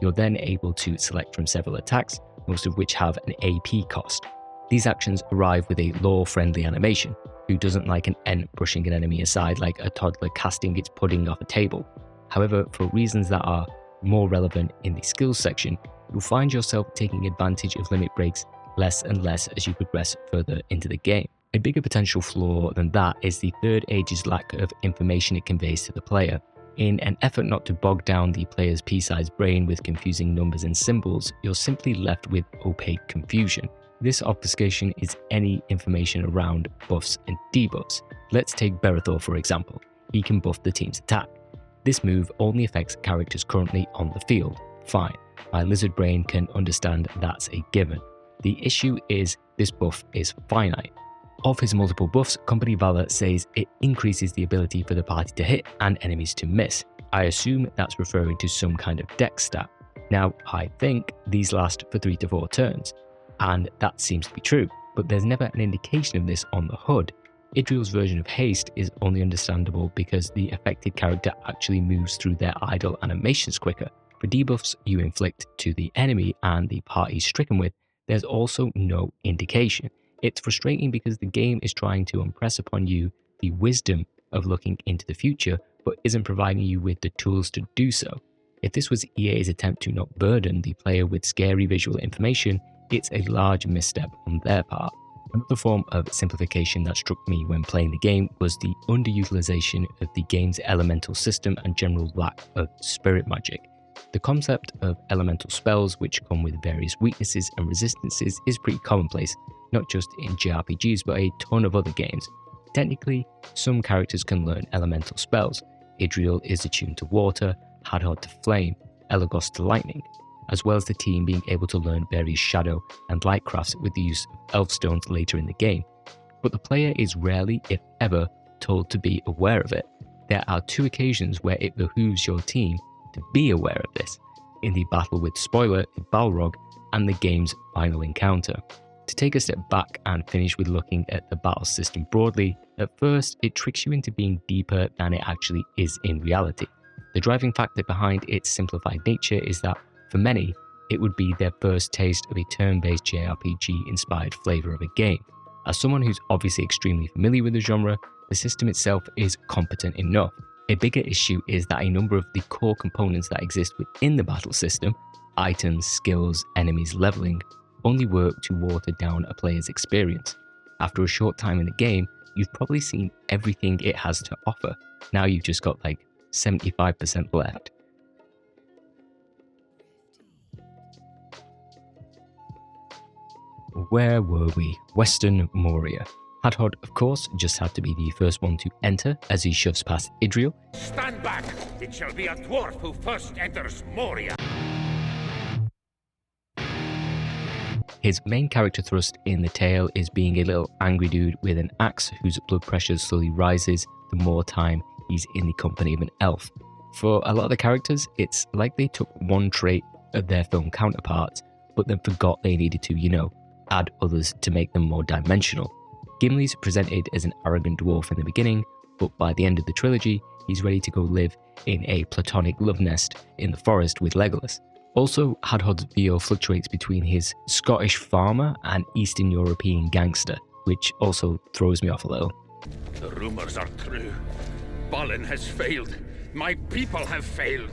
You're then able to select from several attacks, most of which have an AP cost. These actions arrive with a lore-friendly animation. Who doesn't like an ant brushing an enemy aside like a toddler casting its pudding off a table? However, for reasons that are more relevant in the skills section, you'll find yourself taking advantage of limit breaks less and less as you progress further into the game. A bigger potential flaw than that is the Third Age's lack of information it conveys to the player. In an effort not to bog down the player's pea-sized brain with confusing numbers and symbols, you're simply left with opaque confusion. This obfuscation is any information around buffs and debuffs. Let's take Berethor for example. He can buff the team's attack. This move only affects characters currently on the field. Fine, my lizard brain can understand that's a given. The issue is this buff is finite. Of his multiple buffs, Company Valor says it increases the ability for the party to hit and enemies to miss. I assume that's referring to some kind of dex stat. Now, I think these last for 3 to 4 turns, and that seems to be true, but there's never an indication of this on the HUD. Idril's version of haste is only understandable because the affected character actually moves through their idle animations quicker. For debuffs you inflict to the enemy and the party stricken with, there's also no indication. It's frustrating because the game is trying to impress upon you the wisdom of looking into the future, but isn't providing you with the tools to do so. If this was EA's attempt to not burden the player with scary visual information, it's a large misstep on their part. Another form of simplification that struck me when playing the game was the underutilization of the game's elemental system and general lack of spirit magic. The concept of elemental spells, which come with various weaknesses and resistances, is pretty commonplace, not just in JRPGs but a ton of other games. Technically, some characters can learn elemental spells. Idril is attuned to water, Hadhod to flame, Elagos to lightning, as well as the team being able to learn various shadow and light crafts with the use of elf stones later in the game. But the player is rarely, if ever, told to be aware of it. There are 2 occasions where it behooves your team to be aware of this, in the battle with Spoiler in Balrog and the game's final encounter. To take a step back and finish with looking at the battle system broadly, at first it tricks you into being deeper than it actually is in reality. The driving factor behind its simplified nature is that, for many, it would be their first taste of a turn-based JRPG-inspired flavour of a game. As someone who's obviously extremely familiar with the genre, the system itself is competent enough. A bigger issue is that a number of the core components that exist within the battle system, items, skills, enemies, leveling, only work to water down a player's experience. After a short time in the game, you've probably seen everything it has to offer. Now you've just got like 75% left. Where were we? Western Moria. Hadhod, of course, just had to be the first one to enter as he shoves past Idril. Stand back! It shall be a dwarf who first enters Moria! His main character thrust in the tale is being a little angry dude with an axe whose blood pressure slowly rises the more time he's in the company of an elf. For a lot of the characters, it's like they took one trait of their film counterparts, but then forgot they needed to, add others to make them more dimensional. Gimli's presented as an arrogant dwarf in the beginning, but by the end of the trilogy, he's ready to go live in a platonic love nest in the forest with Legolas. Also, Hadhod's VO fluctuates between his Scottish farmer and Eastern European gangster, which also throws me off a little. The rumors are true. Balin has failed. My people have failed.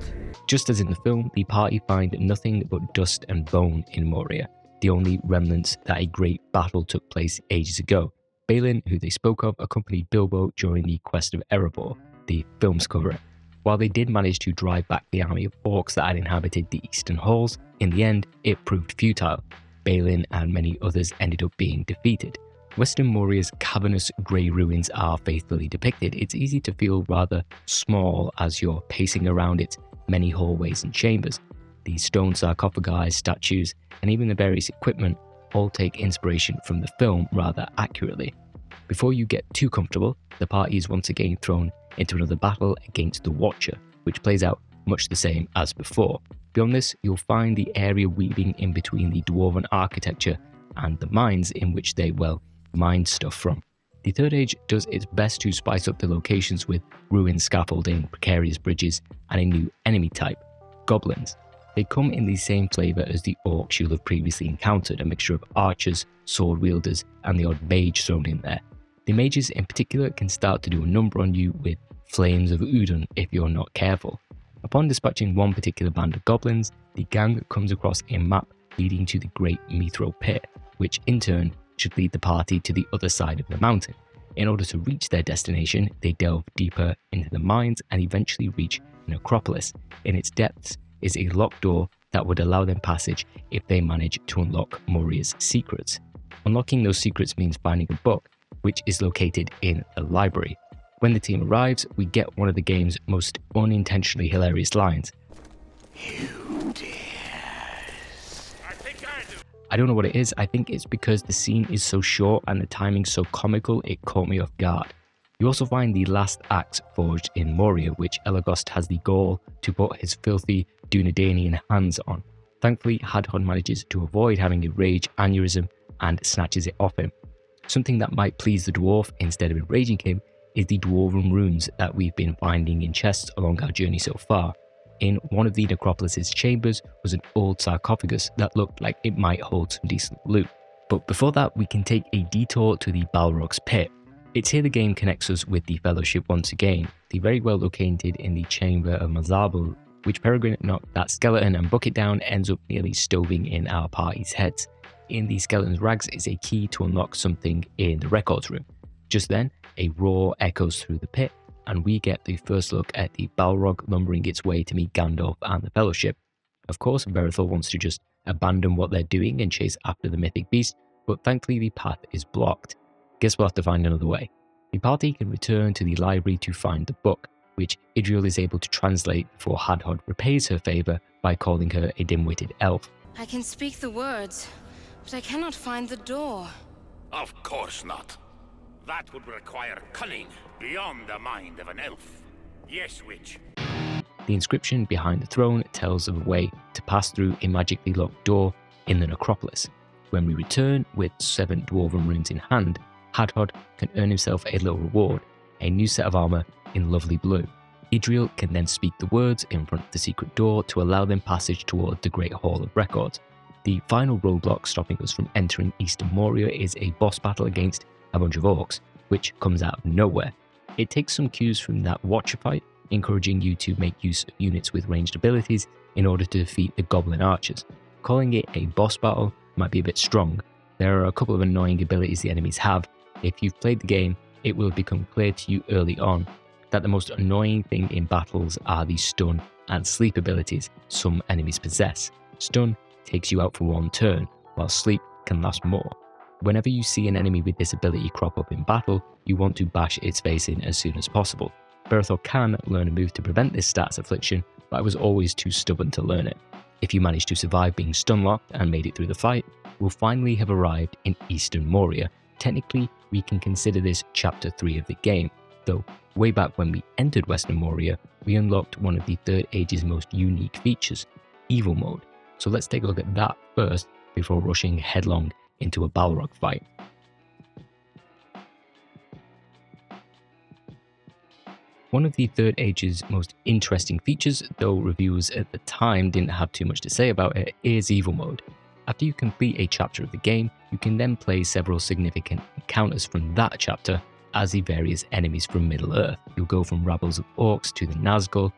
Just as in the film, the party find nothing but dust and bone in Moria, the only remnants that a great battle took place ages ago. Balin, who they spoke of, accompanied Bilbo during the Quest of Erebor, the film's cover. While they did manage to drive back the army of orcs that had inhabited the eastern halls, in the end it proved futile. Balin and many others ended up being defeated. Western Moria's cavernous grey ruins are faithfully depicted. It's easy to feel rather small as you're pacing around its many hallways and chambers. The stone sarcophagi, statues, and even the various equipment all take inspiration from the film rather accurately. Before you get too comfortable, the party is once again thrown into another battle against the Watcher, which plays out much the same as before. Beyond this, you'll find the area weaving in between the dwarven architecture and the mines in which they, mine stuff from. The Third Age does its best to spice up the locations with ruined scaffolding, precarious bridges, and a new enemy type, goblins. They come in the same flavour as the orcs you'll have previously encountered, a mixture of archers, sword wielders, and the odd mage thrown in there. The mages in particular can start to do a number on you with flames of Udun if you're not careful. Upon dispatching one particular band of goblins, the gang comes across a map leading to the Great Mithro Pit, which in turn should lead the party to the other side of the mountain. In order to reach their destination, they delve deeper into the mines and eventually reach an Acropolis. In its depths is a locked door that would allow them passage if they manage to unlock Moria's secrets. Unlocking those secrets means finding a book, which is located in a library. When the team arrives, we get one of the game's most unintentionally hilarious lines. You dare. I don't know what it is. I think it's because the scene is so short and the timing so comical it caught me off guard. You also find the last axe forged in Moria, which Elagos has the gall to put his filthy Dunedainian hands on. Thankfully, Hadhod manages to avoid having a rage aneurysm and snatches it off him. Something that might please the dwarf instead of enraging him is the dwarven runes that we've been finding in chests along our journey so far. In one of the necropolis's chambers was an old sarcophagus that looked like it might hold some decent loot. But before that, we can take a detour to the Balrog's Pit. It's here the game connects us with the Fellowship once again, the very well located in the chamber of Mazarbul, which Peregrine knocked that skeleton and bucket down ends up nearly stoving in our party's heads. In the skeleton's rags is a key to unlock something in the records room. Just then, a roar echoes through the pit, and we get the first look at the Balrog lumbering its way to meet Gandalf and the Fellowship. Of course, Berethel wants to just abandon what they're doing and chase after the mythic beast, but thankfully the path is blocked. Guess we'll have to find another way. The party can return to the library to find the book, which Idriel is able to translate before Hadhod repays her favour by calling her a dim-witted elf. I can speak the words, but I cannot find the door. Of course not. That would require cunning beyond the mind of an elf. Yes, witch. The inscription behind the throne tells of a way to pass through a magically locked door in the necropolis. When we return with 7 dwarven runes in hand, Hadhod can earn himself a little reward, a new set of armour in lovely blue. Idriel can then speak the words in front of the secret door to allow them passage toward the Great Hall of Records. The final roadblock stopping us from entering Eastern Moria is a boss battle against a bunch of orcs, which comes out of nowhere. It takes some cues from that Watcher fight, encouraging you to make use of units with ranged abilities in order to defeat the goblin archers. Calling it a boss battle might be a bit strong. There are a couple of annoying abilities the enemies have. If you've played the game, it will become clear to you early on that the most annoying thing in battles are the stun and sleep abilities some enemies possess. Stun takes you out for one turn, while sleep can last more. Whenever you see an enemy with this ability crop up in battle, you want to bash its face in as soon as possible. Berethel can learn a move to prevent this stats affliction, but I was always too stubborn to learn it. If you managed to survive being stun locked and made it through the fight, we'll finally have arrived in Eastern Moria. Technically, we can consider this Chapter 3 of the game, though way back when we entered Western Moria, we unlocked one of the Third Age's most unique features, Evil Mode. So let's take a look at that first before rushing headlong into a Balrog fight. One of the Third Age's most interesting features, though reviewers at the time didn't have too much to say about it, is Evil Mode. After you complete a chapter of the game, you can then play several significant encounters from that chapter as the various enemies from Middle-earth. You'll go from rabbles of orcs to the Nazgul,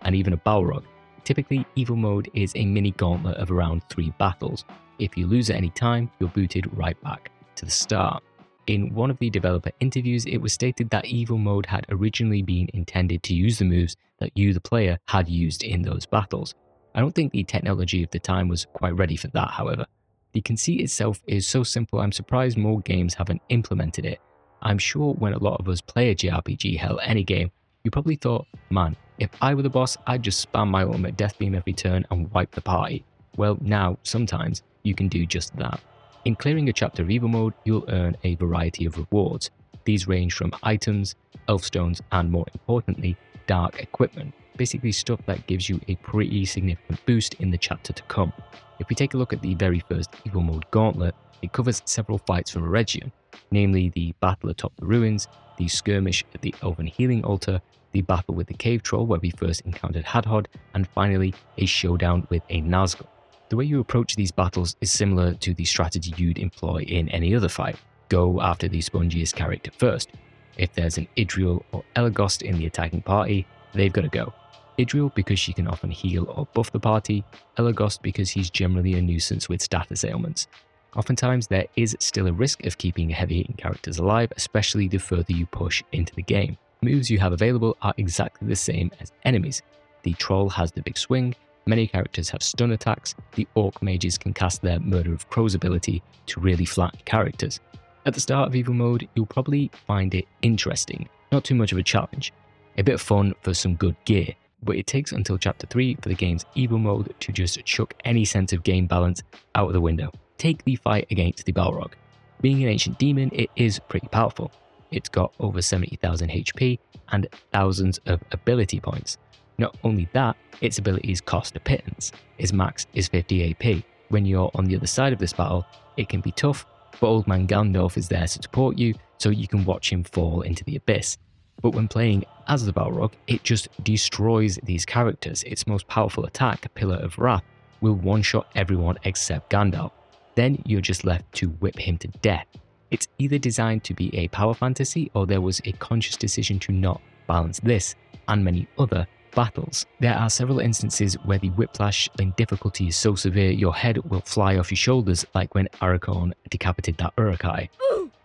and even a Balrog. Typically, Evil Mode is a mini gauntlet of around 3 battles. If you lose at any time, you're booted right back to the start. In one of the developer interviews, it was stated that Evil Mode had originally been intended to use the moves that you, the player, had used in those battles. I don't think the technology of the time was quite ready for that, however. The conceit itself is so simple, I'm surprised more games haven't implemented it. I'm sure when a lot of us play a JRPG, hell, any game, you probably thought, man, if I were the boss, I'd just spam my ultimate death beam every turn and wipe the party. Well, now, sometimes, you can do just that. In clearing a chapter of Evil Mode, you'll earn a variety of rewards. These range from items, elf stones, and more importantly, dark equipment. Basically stuff that gives you a pretty significant boost in the chapter to come. If we take a look at the very first Evil Mode gauntlet, it covers several fights from Eregion, namely the battle atop the ruins, the skirmish at the Elven Healing Altar, the battle with the Cave Troll where we first encountered Hadhod, and finally a showdown with a Nazgul. The way you approach these battles is similar to the strategy you'd employ in any other fight. Go after the spongiest character first. If there's an Idriel or Elgost in the attacking party, they've got to go. Idriel because she can often heal or buff the party, Elgost because he's generally a nuisance with status ailments. Oftentimes there is still a risk of keeping heavy hitting characters alive, especially the further you push into the game. Moves you have available are exactly the same as enemies. The Troll has the big swing, many characters have stun attacks, the Orc mages can cast their Murder of Crows ability to really flatten characters. At the start of Evil Mode, you'll probably find it interesting, not too much of a challenge, a bit of fun for some good gear, but it takes until Chapter 3 for the game's Evil Mode to just chuck any sense of game balance out of the window. Take the fight against the Balrog. Being an ancient demon, it is pretty powerful. It's got over 70,000 HP and thousands of ability points. Not only that, its abilities cost a pittance. Its max is 50 AP. When you're on the other side of this battle, it can be tough, but Old Man Gandalf is there to support you, so you can watch him fall into the abyss. But when playing as the Balrog, it just destroys these characters. Its most powerful attack, Pillar of Wrath, will one-shot everyone except Gandalf. Then you're just left to whip him to death. It's either designed to be a power fantasy, or there was a conscious decision to not balance this and many other battles. There are several instances where the whiplash and difficulty is so severe your head will fly off your shoulders, like when Eregion decapitated that Uruk-hai.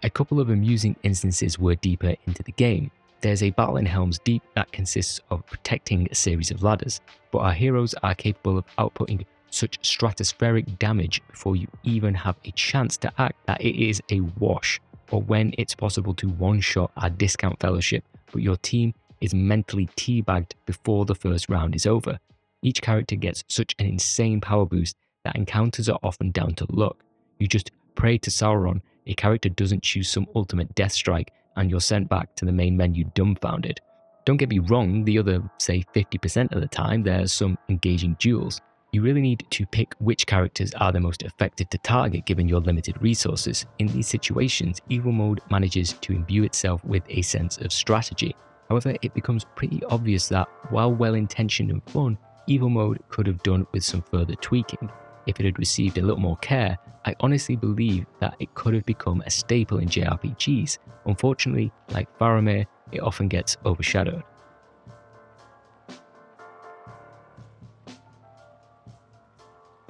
A couple of amusing instances were deeper into the game. There's a battle in Helm's Deep that consists of protecting a series of ladders, but our heroes are capable of outputting such stratospheric damage before you even have a chance to act that it is a wash, or when it's possible to one-shot our discount fellowship, but your team is mentally teabagged before the first round is over. Each character gets such an insane power boost that encounters are often down to luck. You just pray to Sauron a character doesn't choose some ultimate death strike and you're sent back to the main menu dumbfounded. Don't get me wrong, the other, say 50% of the time, there's some engaging duels. You really need to pick which characters are the most effective to target given your limited resources. In these situations, Evil Mode manages to imbue itself with a sense of strategy. However, it becomes pretty obvious that, while well-intentioned and fun, Evil Mode could have done with some further tweaking. If it had received a little more care, I honestly believe that it could have become a staple in JRPGs. Unfortunately, like Faramir, it often gets overshadowed.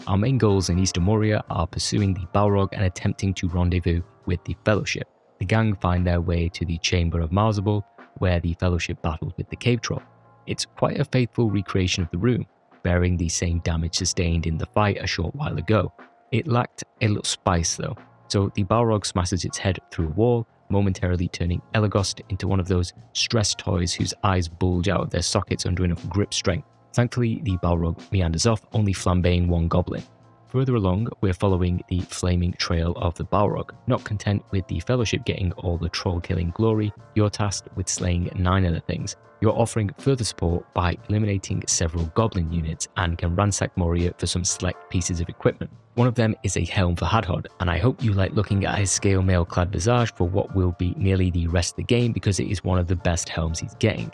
Our main goals in Eastern Moria are pursuing the Balrog and attempting to rendezvous with the Fellowship. The gang find their way to the Chamber of Marzabul, where the Fellowship battles with the Cave Troll. It's quite a faithful recreation of the room, bearing the same damage sustained in the fight a short while ago. It lacked a little spice though, so the Balrog smashes its head through a wall, momentarily turning Elgost into one of those stress toys whose eyes bulge out of their sockets under enough grip strength. Thankfully, the Balrog meanders off, only flambeing one goblin. Further along, we're following the flaming trail of the Balrog. Not content with the Fellowship getting all the troll-killing glory, you're tasked with slaying 9 other things. You're offering further support by eliminating several goblin units and can ransack Moria for some select pieces of equipment. One of them is a helm for Hadhod, and I hope you like looking at his scale mail-clad visage for what will be nearly the rest of the game because it is one of the best helms he's getting.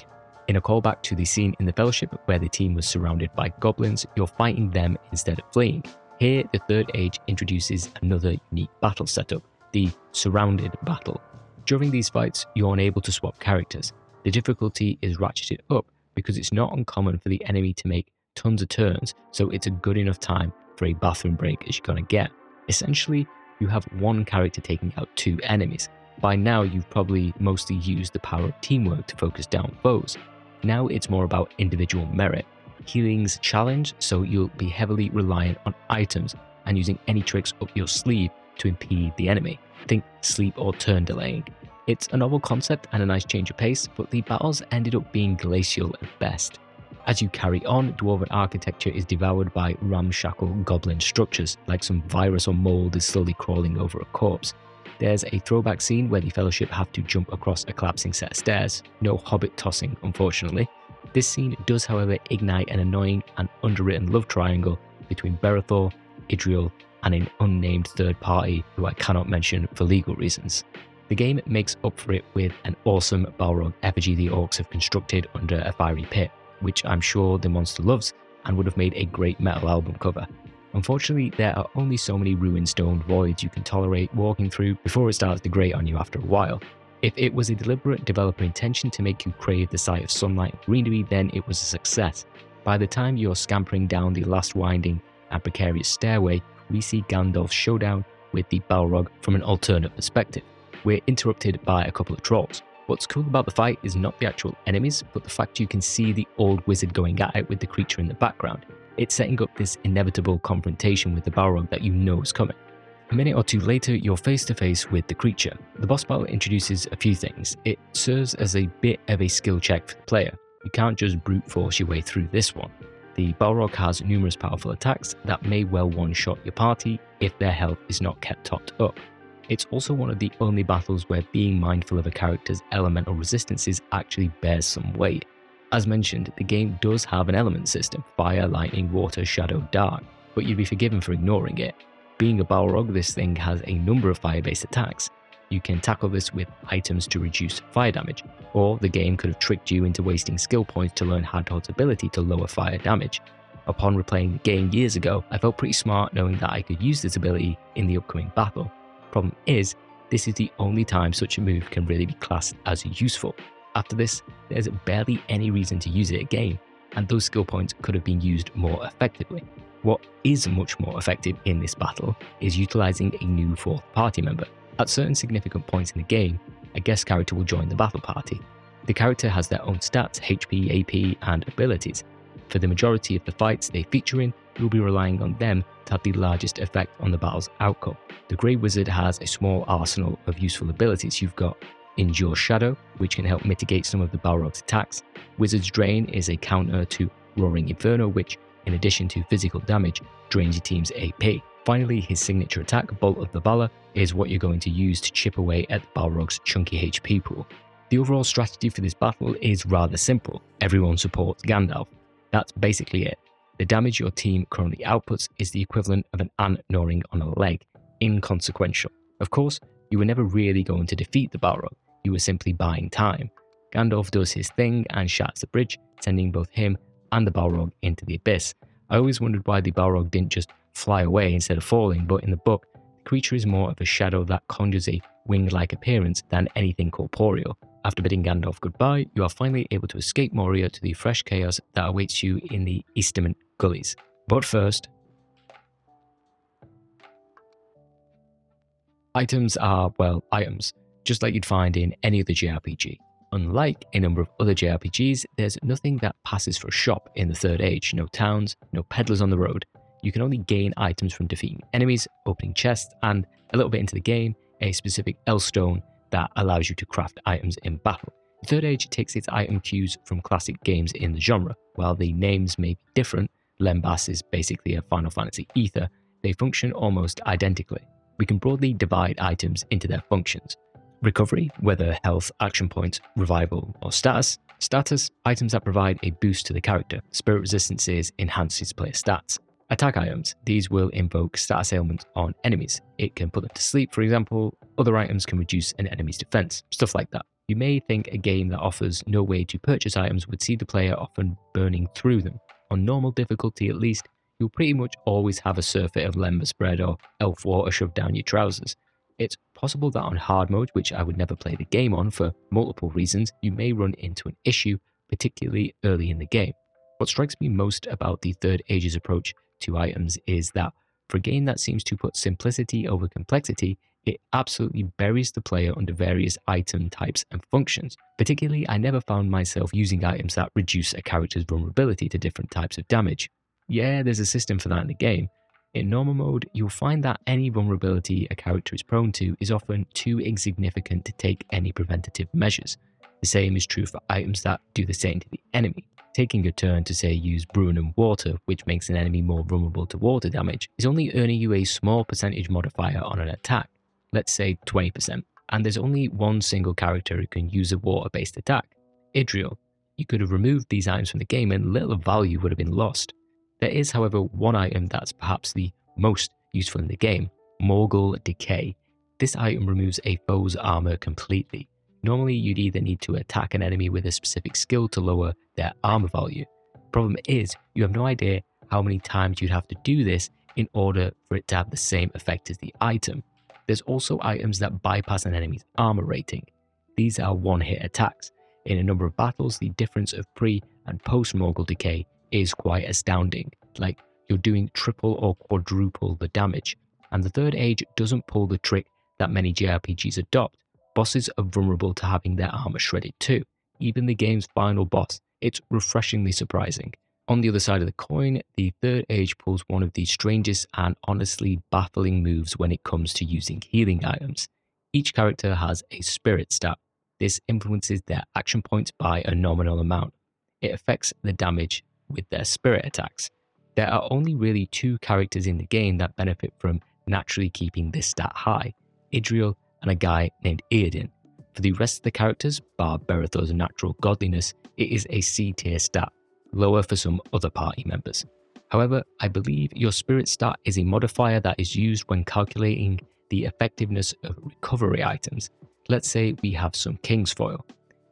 In a callback to the scene in the Fellowship where the team was surrounded by goblins, you're fighting them instead of fleeing. Here, the Third Age introduces another unique battle setup, the Surrounded Battle. During these fights, you're unable to swap characters. The difficulty is ratcheted up because it's not uncommon for the enemy to make tons of turns, so it's a good enough time for a bathroom break as you're gonna get. Essentially, you have one character taking out 2 enemies. By now, you've probably mostly used the power of teamwork to focus down foes. Now it's more about individual merit. Healing's challenge, so you'll be heavily reliant on items and using any tricks up your sleeve to impede the enemy. Think sleep or turn delaying. It's a novel concept and a nice change of pace, but the battles ended up being glacial at best. As you carry on, Dwarven architecture is devoured by ramshackle goblin structures, like some virus or mold is slowly crawling over a corpse. There's a throwback scene where the Fellowship have to jump across a collapsing set of stairs. No hobbit tossing, unfortunately. This scene does, however, ignite an annoying and underwritten love triangle between Berethor, Idriel, and an unnamed third party who I cannot mention for legal reasons. The game makes up for it with an awesome Balrog effigy the orcs have constructed under a fiery pit, which I'm sure the monster loves and would have made a great metal album cover. Unfortunately, there are only so many ruined stone voids you can tolerate walking through before it starts to grate on you after a while. If it was a deliberate developer intention to make you crave the sight of sunlight and greenery, then it was a success. By the time you're scampering down the last winding and precarious stairway, we see Gandalf's showdown with the Balrog from an alternate perspective. We're interrupted by a couple of trolls. What's cool about the fight is not the actual enemies, but the fact you can see the old wizard going at it with the creature in the background. It's setting up this inevitable confrontation with the Balrog that you know is coming. A minute or 2 later, you're face to face with the creature. The boss battle introduces a few things. It serves as a bit of a skill check for the player. You can't just brute force your way through this one. The Balrog has numerous powerful attacks that may well one-shot your party if their health is not kept topped up. It's also one of the only battles where being mindful of a character's elemental resistances actually bears some weight. As mentioned, the game does have an element system, fire, lightning, water, shadow, dark, but you'd be forgiven for ignoring it. Being a Balrog, this thing has a number of fire-based attacks. You can tackle this with items to reduce fire damage, or the game could have tricked you into wasting skill points to learn Hadhod's ability to lower fire damage. Upon replaying the game years ago, I felt pretty smart knowing that I could use this ability in the upcoming battle. Problem is, this is the only time such a move can really be classed as useful. After this, there's barely any reason to use it again, and those skill points could have been used more effectively. What is much more effective in this battle is utilising a new 4th party member. At certain significant points in the game, a guest character will join the battle party. The character has their own stats, HP, AP, and abilities. For the majority of the fights they feature in, you'll be relying on them to have the largest effect on the battle's outcome. The Grey Wizard has a small arsenal of useful abilities. You've got Endure Shadow, which can help mitigate some of the Balrog's attacks. Wizard's Drain is a counter to Roaring Inferno, which, in addition to physical damage, drains your team's AP. Finally, his signature attack, Bolt of the Valor, is what you're going to use to chip away at the Balrog's chunky HP pool. The overall strategy for this battle is rather simple. Everyone supports Gandalf. That's basically it. The damage your team currently outputs is the equivalent of an ant gnawing on a leg, inconsequential. Of course, you were never really going to defeat the Balrog, you were simply buying time. Gandalf does his thing and shatters the bridge, sending both him and the Balrog into the abyss. I always wondered why the Balrog didn't just fly away instead of falling, but in the book, the creature is more of a shadow that conjures a wing-like appearance than anything corporeal. After bidding Gandalf goodbye, you are finally able to escape Moria to the fresh chaos that awaits you in the Eastermnent Gullies. But first, items are, well, items, just like you'd find in any other JRPG. Unlike a number of other JRPGs, there's nothing that passes for a shop in the Third Age. No towns, no peddlers on the road. You can only gain items from defeating enemies, opening chests, and a little bit into the game, a specific L-stone that allows you to craft items in battle. The Third Age takes its item cues from classic games in the genre. While the names may be different, Lembas is basically a Final Fantasy ether, they function almost identically. We can broadly divide items into their functions. Recovery, whether health, action points, revival, or status. Status, items that provide a boost to the character. Spirit resistances enhances player stats. Attack items, these will invoke status ailments on enemies. It can put them to sleep, for example. Other items can reduce an enemy's defense, stuff like that. You may think a game that offers no way to purchase items would see the player often burning through them. On normal difficulty at least, you'll pretty much always have a surfeit of lemma spread or elf water shoved down your trousers. It's possible that on hard mode, which I would never play the game on for multiple reasons, you may run into an issue, particularly early in the game. What strikes me most about the Third Age's approach to items is that for a game that seems to put simplicity over complexity, it absolutely buries the player under various item types and functions. Particularly, I never found myself using items that reduce a character's vulnerability to different types of damage. Yeah, there's a system for that in the game. In normal mode, you'll find that any vulnerability a character is prone to is often too insignificant to take any preventative measures. The same is true for items that do the same to the enemy. Taking a turn to say use Bruin and Water, which makes an enemy more vulnerable to water damage, is only earning you a small percentage modifier on an attack, let's say 20%, and there's only one single character who can use a water-based attack, Idriel. You could have removed these items from the game and little value would have been lost. There is, however, one item that's perhaps the most useful in the game, Morgul Decay. This item removes a foe's armor completely. Normally, you'd either need to attack an enemy with a specific skill to lower their armor value. Problem is, you have no idea how many times you'd have to do this in order for it to have the same effect as the item. There's also items that bypass an enemy's armor rating. These are one-hit attacks. In a number of battles, the difference of pre- and post-Morgul Decay is quite astounding, like you're doing triple or quadruple the damage. And the Third Age doesn't pull the trick that many JRPGs adopt. Bosses are vulnerable to having their armor shredded too. Even the game's final boss, it's refreshingly surprising. On the other side of the coin, the Third Age pulls one of the strangest and honestly baffling moves when it comes to using healing items. Each character has a spirit stat. This influences their action points by a nominal amount. It affects the damage with their spirit attacks. There are only really two characters in the game that benefit from naturally keeping this stat high, Idriel and a guy named Eregion. For the rest of the characters, bar Berethor's natural godliness, it is a C-tier stat, lower for some other party members. However, I believe your spirit stat is a modifier that is used when calculating the effectiveness of recovery items. Let's say we have some King's Foil.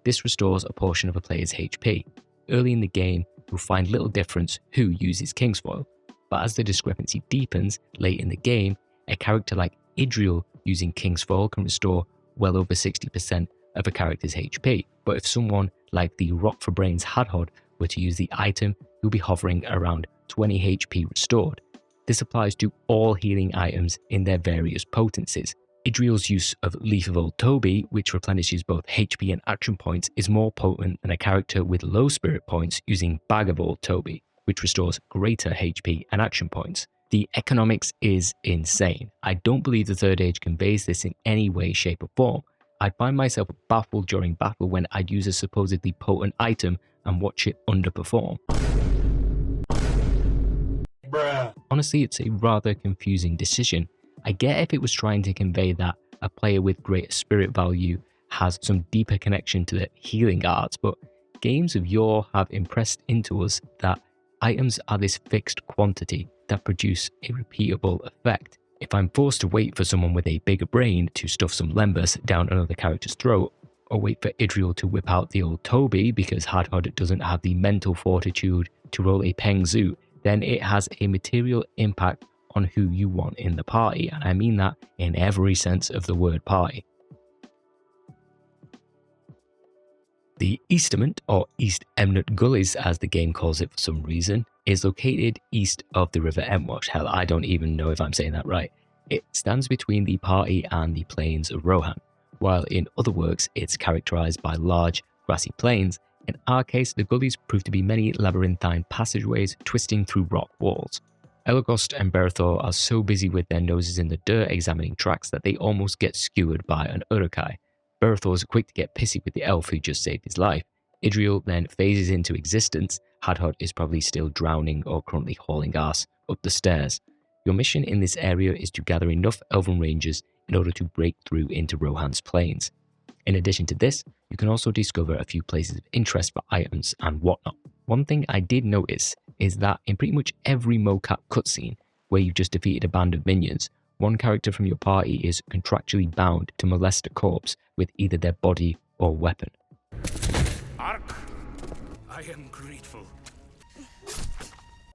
This restores a portion of a player's HP. Early in the game, you'll find little difference who uses King's Foil, but as the discrepancy deepens late in the game, a character like Idriel using King's Foil can restore well over 60% of a character's HP, but if someone like the Rock for Brains Hadhod were to use the item, you'll be hovering around 20 HP restored. This applies to all healing items in their various potencies. Idriel's use of Leaf of Old Toby, which replenishes both HP and action points, is more potent than a character with low spirit points using Bag of Old Toby, which restores greater HP and action points. The economics is insane. I don't believe the Third Age conveys this in any way, shape or form. I'd find myself baffled during battle when I'd use a supposedly potent item and watch it underperform. Bruh. Honestly, it's a rather confusing decision. I get if it was trying to convey that a player with greater spirit value has some deeper connection to the healing arts, but games of yore have impressed into us that items are this fixed quantity that produce a repeatable effect. If I'm forced to wait for someone with a bigger brain to stuff some lembas down another character's throat, or wait for Idriel to whip out the old Toby because Hadhod doesn't have the mental fortitude to roll a Peng Zu, then it has a material impact on who you want in the party, and I mean that in every sense of the word party. The Eastermnent, or Eastermnent Gullies as the game calls it for some reason, is located east of the River Entwash. Hell, I don't even know if I'm saying that right. It stands between the party and the Plains of Rohan. While in other works it's characterized by large, grassy plains, in our case the gullies prove to be many labyrinthine passageways twisting through rock walls. Elgost and Berethor are so busy with their noses in the dirt examining tracks that they almost get skewered by an Uruk-hai. Berethor's quick to get pissy with the elf who just saved his life. Idriel then phases into existence. Hadhod is probably still drowning or currently hauling ass up the stairs. Your mission in this area is to gather enough Elven Rangers in order to break through into Rohan's plains. In addition to this, you can also discover a few places of interest for items and whatnot. One thing I did notice is that in pretty much every mocap cutscene where you've just defeated a band of minions, one character from your party is contractually bound to molest a corpse with either their body or weapon. Ark, I am grateful.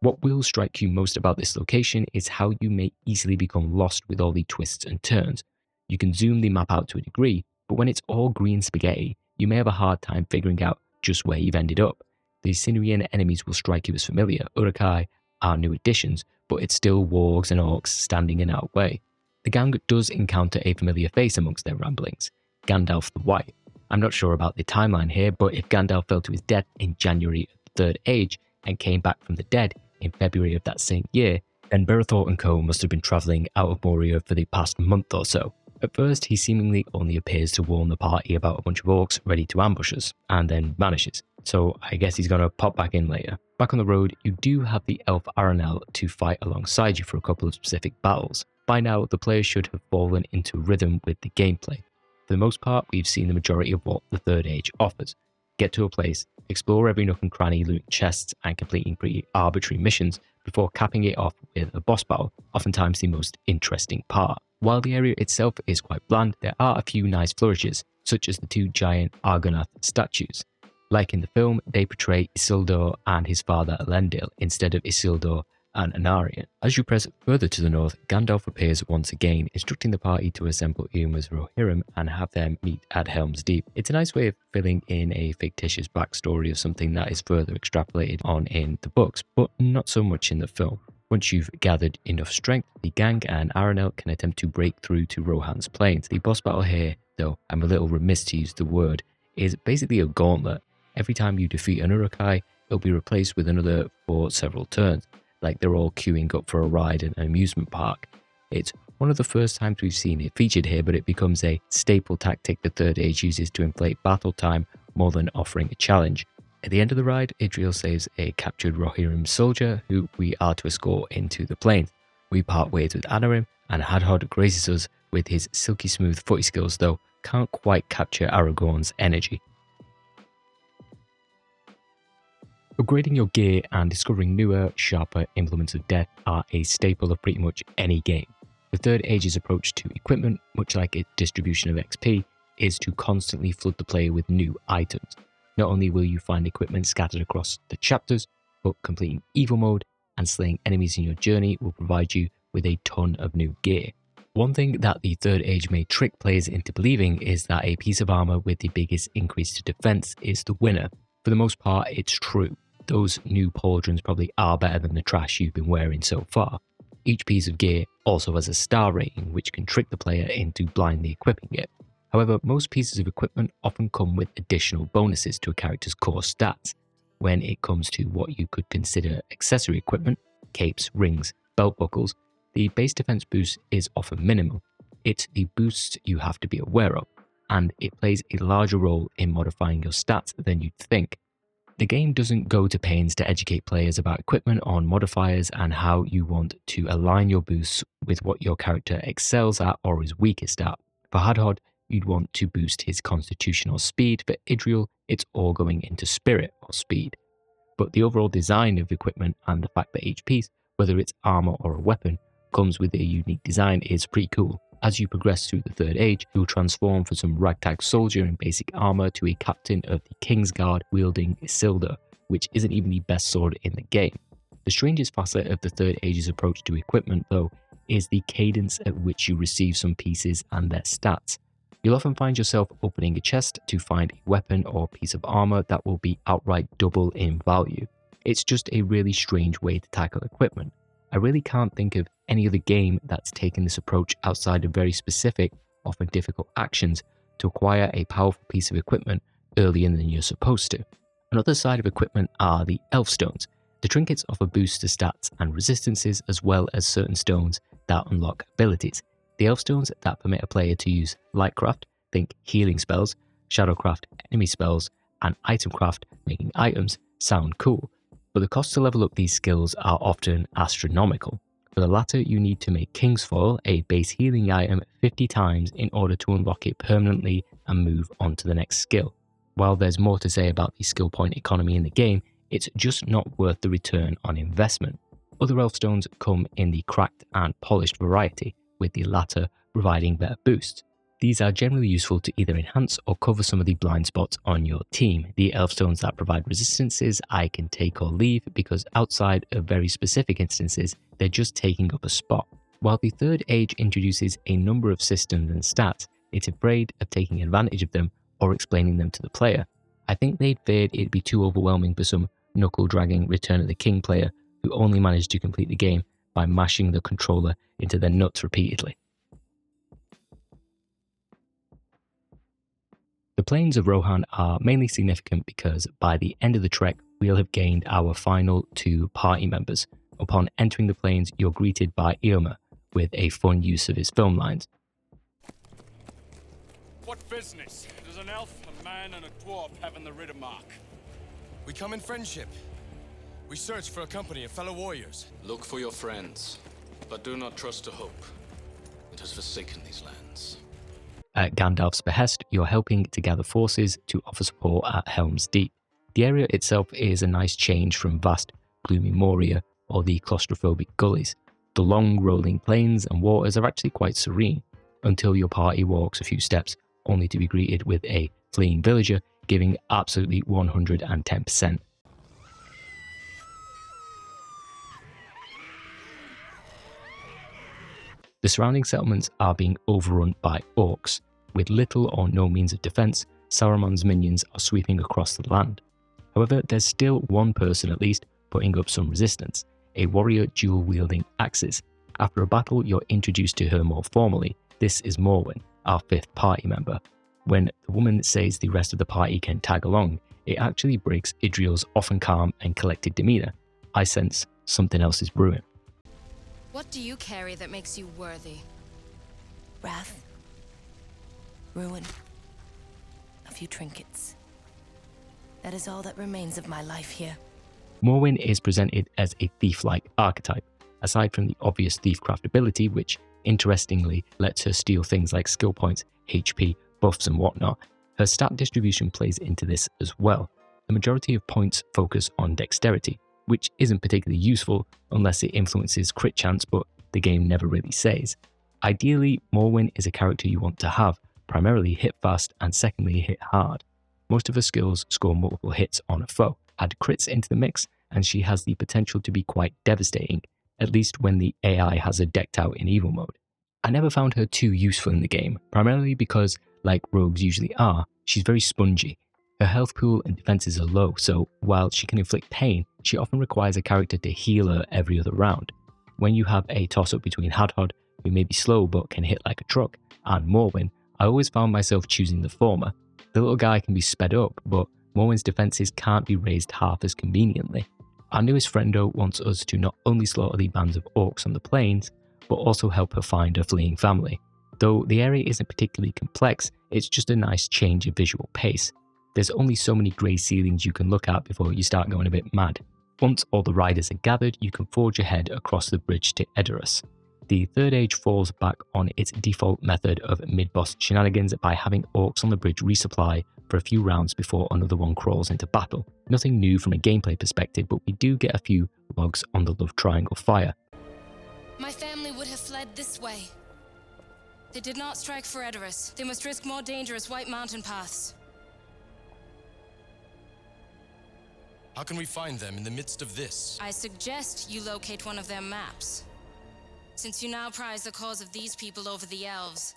What will strike you most about this location is how you may easily become lost with all the twists and turns. You can zoom the map out to a degree, but when it's all green spaghetti, you may have a hard time figuring out just where you've ended up. The Cimmerian enemies will strike you as familiar. Uruk-hai are new additions, but it's still wargs and orcs standing in our way. The gang does encounter a familiar face amongst their ramblings, Gandalf the White. I'm not sure about the timeline here, but if Gandalf fell to his death in January of the Third Age and came back from the dead in February of that same year, then Berethor and co must have been travelling out of Moria for the past month or so. At first, he seemingly only appears to warn the party about a bunch of orcs ready to ambush us, and then vanishes. So I guess he's gonna pop back in later. Back on the road, you do have the elf Aranel to fight alongside you for a couple of specific battles. By now, the player should have fallen into rhythm with the gameplay. For the most part, we've seen the majority of what the Third Age offers. Get to a place, explore every nook and cranny, looting chests and completing pretty arbitrary missions before capping it off with a boss battle, oftentimes the most interesting part. While the area itself is quite bland, there are a few nice flourishes, such as the two giant Argonath statues. Like in the film, they portray Isildur and his father Elendil instead of Isildur and Anarion. As you press further to the north, Gandalf appears once again, instructing the party to assemble Uma's Rohirrim and have them meet at Helm's Deep. It's a nice way of filling in a fictitious backstory of something that is further extrapolated on in the books, but not so much in the film. Once you've gathered enough strength, the gang and Aranel can attempt to break through to Rohan's plains. The boss battle here, though I'm a little remiss to use the word, is basically a gauntlet. Every time you defeat an Uruk-hai, it'll be replaced with another for several turns, like they're all queuing up for a ride at an amusement park. It's one of the first times we've seen it featured here, but it becomes a staple tactic the Third Age uses to inflate battle time more than offering a challenge. At the end of the ride, Idril saves a captured Rohirrim soldier who we are to escort into the plains. We part ways with Anarim, and Hadhod graces us with his silky smooth footy skills, though can't quite capture Aragorn's energy. Upgrading your gear and discovering newer, sharper implements of death are a staple of pretty much any game. The Third Age's approach to equipment, much like its distribution of XP, is to constantly flood the player with new items. Not only will you find equipment scattered across the chapters, but completing Evil Mode and slaying enemies in your journey will provide you with a ton of new gear. One thing that the Third Age may trick players into believing is that a piece of armor with the biggest increase to defense is the winner. For the most part, it's true. Those new pauldrons probably are better than the trash you've been wearing so far. Each piece of gear also has a star rating, which can trick the player into blindly equipping it. However, most pieces of equipment often come with additional bonuses to a character's core stats. When it comes to what you could consider accessory equipment, capes, rings, belt buckles, the base defense boost is often minimal. It's the boosts you have to be aware of, and it plays a larger role in modifying your stats than you'd think. The game doesn't go to pains to educate players about equipment on modifiers and how you want to align your boosts with what your character excels at or is weakest at. For Hadhod, you'd want to boost his constitution or speed. For Idril, it's all going into spirit or speed. But the overall design of equipment and the fact that each piece, whether it's armor or a weapon, comes with a unique design is pretty cool. As you progress through the Third Age, you'll transform from some ragtag soldier in basic armor to a captain of the Kingsguard wielding Isildur, which isn't even the best sword in the game. The strangest facet of the Third Age's approach to equipment, though, is the cadence at which you receive some pieces and their stats. You'll often find yourself opening a chest to find a weapon or piece of armor that will be outright double in value. It's just a really strange way to tackle equipment. I really can't think of any other game that's taken this approach outside of very specific, often difficult actions to acquire a powerful piece of equipment earlier than you're supposed to. Another side of equipment are the elf stones. The trinkets offer boosts to stats and resistances, as well as certain stones that unlock abilities. The elf stones that permit a player to use lightcraft, think healing spells, shadowcraft, enemy spells, and itemcraft, making items, sound cool. But the cost to level up these skills are often astronomical. For the latter, you need to make King's Foil, a base healing item, 50 times in order to unlock it permanently and move on to the next skill. While there's more to say about the skill point economy in the game, it's just not worth the return on investment. Other elf stones come in the cracked and polished variety, with the latter providing better boosts. These are generally useful to either enhance or cover some of the blind spots on your team. The elf stones that provide resistances I can take or leave, because outside of very specific instances, they're just taking up a spot. While the Third Age introduces a number of systems and stats, it's afraid of taking advantage of them or explaining them to the player. I think they feared it'd be too overwhelming for some knuckle-dragging Return of the King player who only managed to complete the game by mashing the controller into their nuts repeatedly. The Plains of Rohan are mainly significant because by the end of the trek, we'll have gained our final 2 party members. Upon entering the plains, you're greeted by Eomer with a fun use of his film lines. What business does an elf, a man, and a dwarf have in the Riddermark? We come in friendship. We search for a company of fellow warriors. Look for your friends, but do not trust to hope. It has forsaken these lands. At Gandalf's behest, you're helping to gather forces to offer support at Helm's Deep. The area itself is a nice change from vast, gloomy Moria or the claustrophobic gullies. The long, rolling plains and waters are actually quite serene, until your party walks a few steps, only to be greeted with a fleeing villager giving absolutely 110%. The surrounding settlements are being overrun by orcs. With little or no means of defense, Saruman's minions are sweeping across the land. However, there's still one person at least putting up some resistance, a warrior dual-wielding axes. After a battle, you're introduced to her more formally. This is Morwen, our 5th party member. When the woman says the rest of the party can tag along, it actually breaks Idriel's often calm and collected demeanor. I sense something else is brewing. What do you carry that makes you worthy? Wrath, ruin, a few trinkets. That is all that remains of my life here. Morwen is presented as a thief-like archetype, aside from the obvious thiefcraft ability, which interestingly lets her steal things like skill points, HP, buffs and whatnot. Her stat distribution plays into this as well. The majority of points focus on dexterity, which isn't particularly useful unless it influences crit chance, but the game never really says. Ideally, Morwen is a character you want to have, primarily hit fast and secondly hit hard. Most of her skills score multiple hits on a foe. Add crits into the mix and she has the potential to be quite devastating, at least when the AI has her decked out in evil mode. I never found her too useful in the game, primarily because, like rogues usually are, she's very spongy. Her health pool and defenses are low, so while she can inflict pain, she often requires a character to heal her every other round. When you have a toss-up between Hadhod, who may be slow but can hit like a truck, and Morwen, I always found myself choosing the former. The little guy can be sped up, but Morwen's defenses can't be raised half as conveniently. Our newest friendo wants us to not only slaughter the bands of orcs on the plains, but also help her find her fleeing family. Though the area isn't particularly complex, it's just a nice change of visual pace. There's only so many grey ceilings you can look at before you start going a bit mad. Once all the riders are gathered, you can forge ahead across the bridge to Edoras. The Third Age falls back on its default method of mid-boss shenanigans by having orcs on the bridge resupply for a few rounds before another one crawls into battle. Nothing new from a gameplay perspective, but we do get a few logs on the love triangle fire. My family would have fled this way. They did not strike for Edoras. They must risk more dangerous White Mountain paths. How can we find them in the midst of this? I suggest you locate one of their maps. Since you now prize the cause of these people over the elves,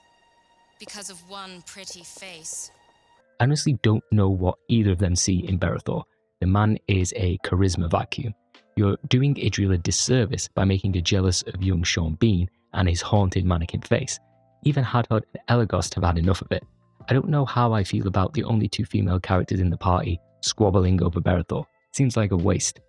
because of one pretty face. I honestly don't know what either of them see in Berethor. The man is a charisma vacuum. You're doing Idriel a disservice by making her jealous of young Sean Bean and his haunted mannequin face. Even Hadhod and Elegost have had enough of it. I don't know how I feel about the only 2 female characters in the party squabbling over Berethor. Seems like a waste.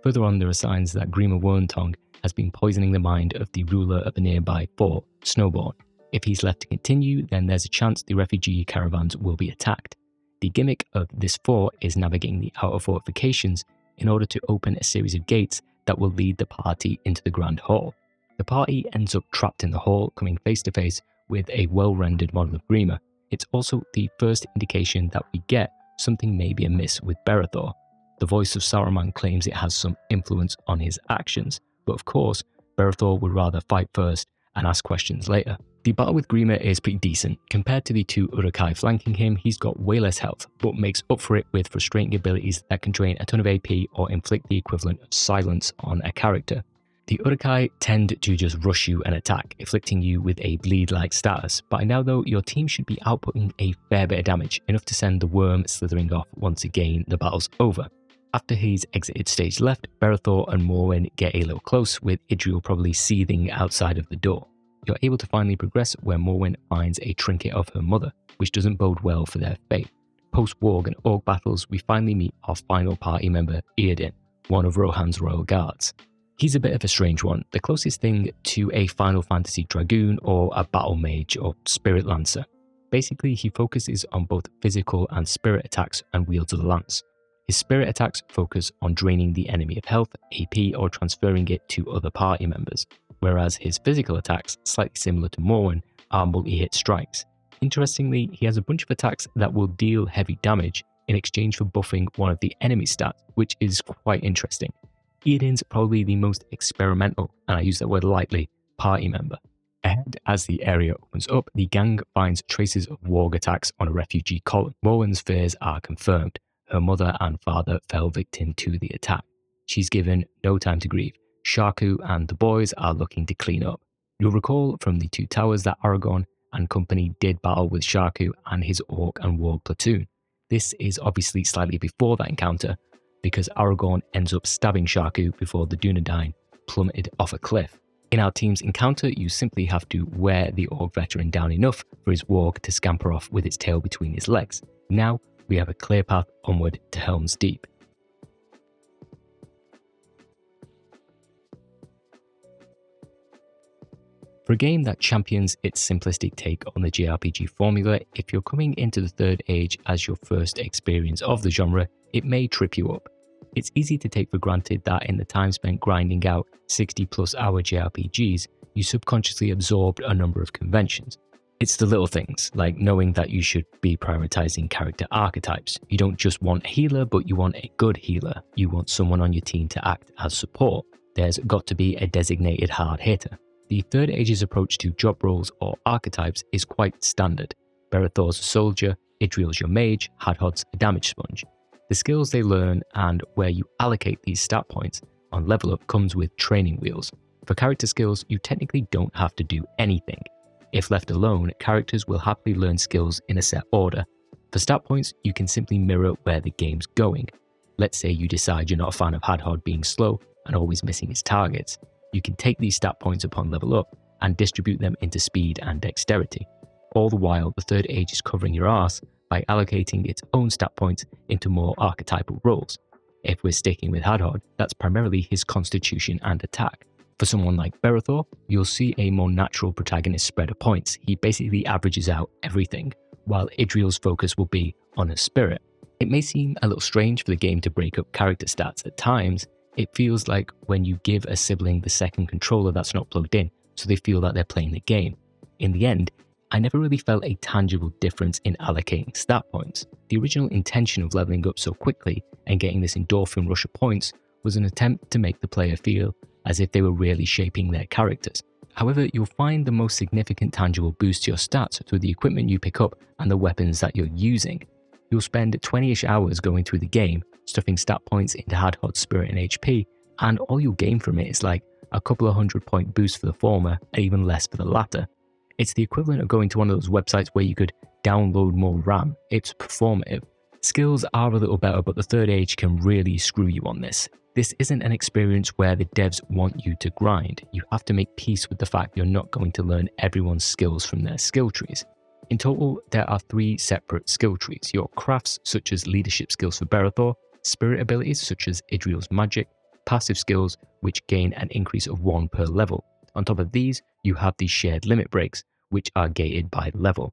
Further on, there are signs that Grima Wormtongue has been poisoning the mind of the ruler of a nearby fort, Snowborn. If he's left to continue, then there's a chance the refugee caravans will be attacked. The gimmick of this fort is navigating the outer fortifications in order to open a series of gates that will lead the party into the Grand Hall. The party ends up trapped in the hall, coming face to face with a well-rendered model of Grima. It's also the first indication that we get something may be amiss with Berethor. The voice of Saruman claims it has some influence on his actions, but of course, Berethor would rather fight first and ask questions later. The battle with Grima is pretty decent. Compared to the two Uruk-hai flanking him, he's got way less health, but makes up for it with frustrating abilities that can drain a ton of AP or inflict the equivalent of silence on a character. The Uruk-hai tend to just rush you and attack, afflicting you with a bleed-like status. By now though, your team should be outputting a fair bit of damage, enough to send the worm slithering off once again the battle's over. After he's exited stage left, Berethor and Morwen get a little close, with Idriel probably seething outside of the door. You're able to finally progress where Morwen finds a trinket of her mother, which doesn't bode well for their fate. Post-Warg and Orc battles, we finally meet our final party member, Eregion, one of Rohan's royal guards. He's a bit of a strange one, the closest thing to a Final Fantasy Dragoon or a Battle Mage or Spirit Lancer. Basically, he focuses on both physical and spirit attacks and wields a lance. His spirit attacks focus on draining the enemy of health, AP, or transferring it to other party members, whereas his physical attacks, slightly similar to Morwen, are multi-hit strikes. Interestingly, he has a bunch of attacks that will deal heavy damage in exchange for buffing one of the enemy stats, which is quite interesting. Eredin's probably the most experimental, and I use that word lightly, party member. Ahead, as the area opens up, the gang finds traces of warg attacks on a refugee column. Morwen's fears are confirmed. Her mother and father fell victim to the attack. She's given no time to grieve. Shaku and the boys are looking to clean up. You'll recall from the two towers that Eregion and company did battle with Shaku and his Orc and Warg platoon. This is obviously slightly before that encounter, because Eregion ends up stabbing Shaku before the Dunedain plummeted off a cliff. In our team's encounter, you simply have to wear the Orc veteran down enough for his Warg to scamper off with its tail between his legs. Now, we have a clear path onward to Helm's Deep. For a game that champions its simplistic take on the JRPG formula, if you're coming into the Third Age as your first experience of the genre, it may trip you up. It's easy to take for granted that in the time spent grinding out 60+ hour JRPGs, you subconsciously absorbed a number of conventions. It's the little things, like knowing that you should be prioritizing character archetypes. You don't just want a healer, but you want a good healer. You want someone on your team to act as support. There's got to be a designated hard hitter. The Third Age's approach to job roles or archetypes is quite standard. Berethor's a soldier, Idriel's your mage, Hadhod's a damage sponge. The skills they learn and where you allocate these stat points on level up comes with training wheels. For character skills, you technically don't have to do anything. If left alone, characters will happily learn skills in a set order. For stat points, you can simply mirror where the game's going. Let's say you decide you're not a fan of Hadhod being slow and always missing his targets. You can take these stat points upon level up and distribute them into speed and dexterity. All the while, the Third Age is covering your arse by allocating its own stat points into more archetypal roles. If we're sticking with Hadhod, that's primarily his constitution and attack. For someone like Berethor, you'll see a more natural protagonist spread of points. He basically averages out everything, while Idriel's focus will be on his spirit. It may seem a little strange for the game to break up character stats at times. It feels like when you give a sibling the second controller that's not plugged in, so they feel that they're playing the game. In the end, I never really felt a tangible difference in allocating stat points. The original intention of leveling up so quickly and getting this endorphin rush of points was an attempt to make the player feel as if they were really shaping their characters. However, you'll find the most significant tangible boost to your stats through the equipment you pick up and the weapons that you're using. You'll spend 20-ish hours going through the game, stuffing stat points into Hadhod's spirit and HP, and all you'll gain from it is like a couple of 100-point boost for the former and even less for the latter. It's the equivalent of going to one of those websites where you could download more RAM. It's performative. Skills are a little better, but the Third Age can really screw you on this. This isn't an experience where the devs want you to grind. You have to make peace with the fact you're not going to learn everyone's skills from their skill trees. In total, there are 3 separate skill trees: your crafts, such as leadership skills for Berethor, spirit abilities, such as Idriel's magic, passive skills, which gain an increase of 1 per level. On top of these, you have the shared limit breaks, which are gated by level.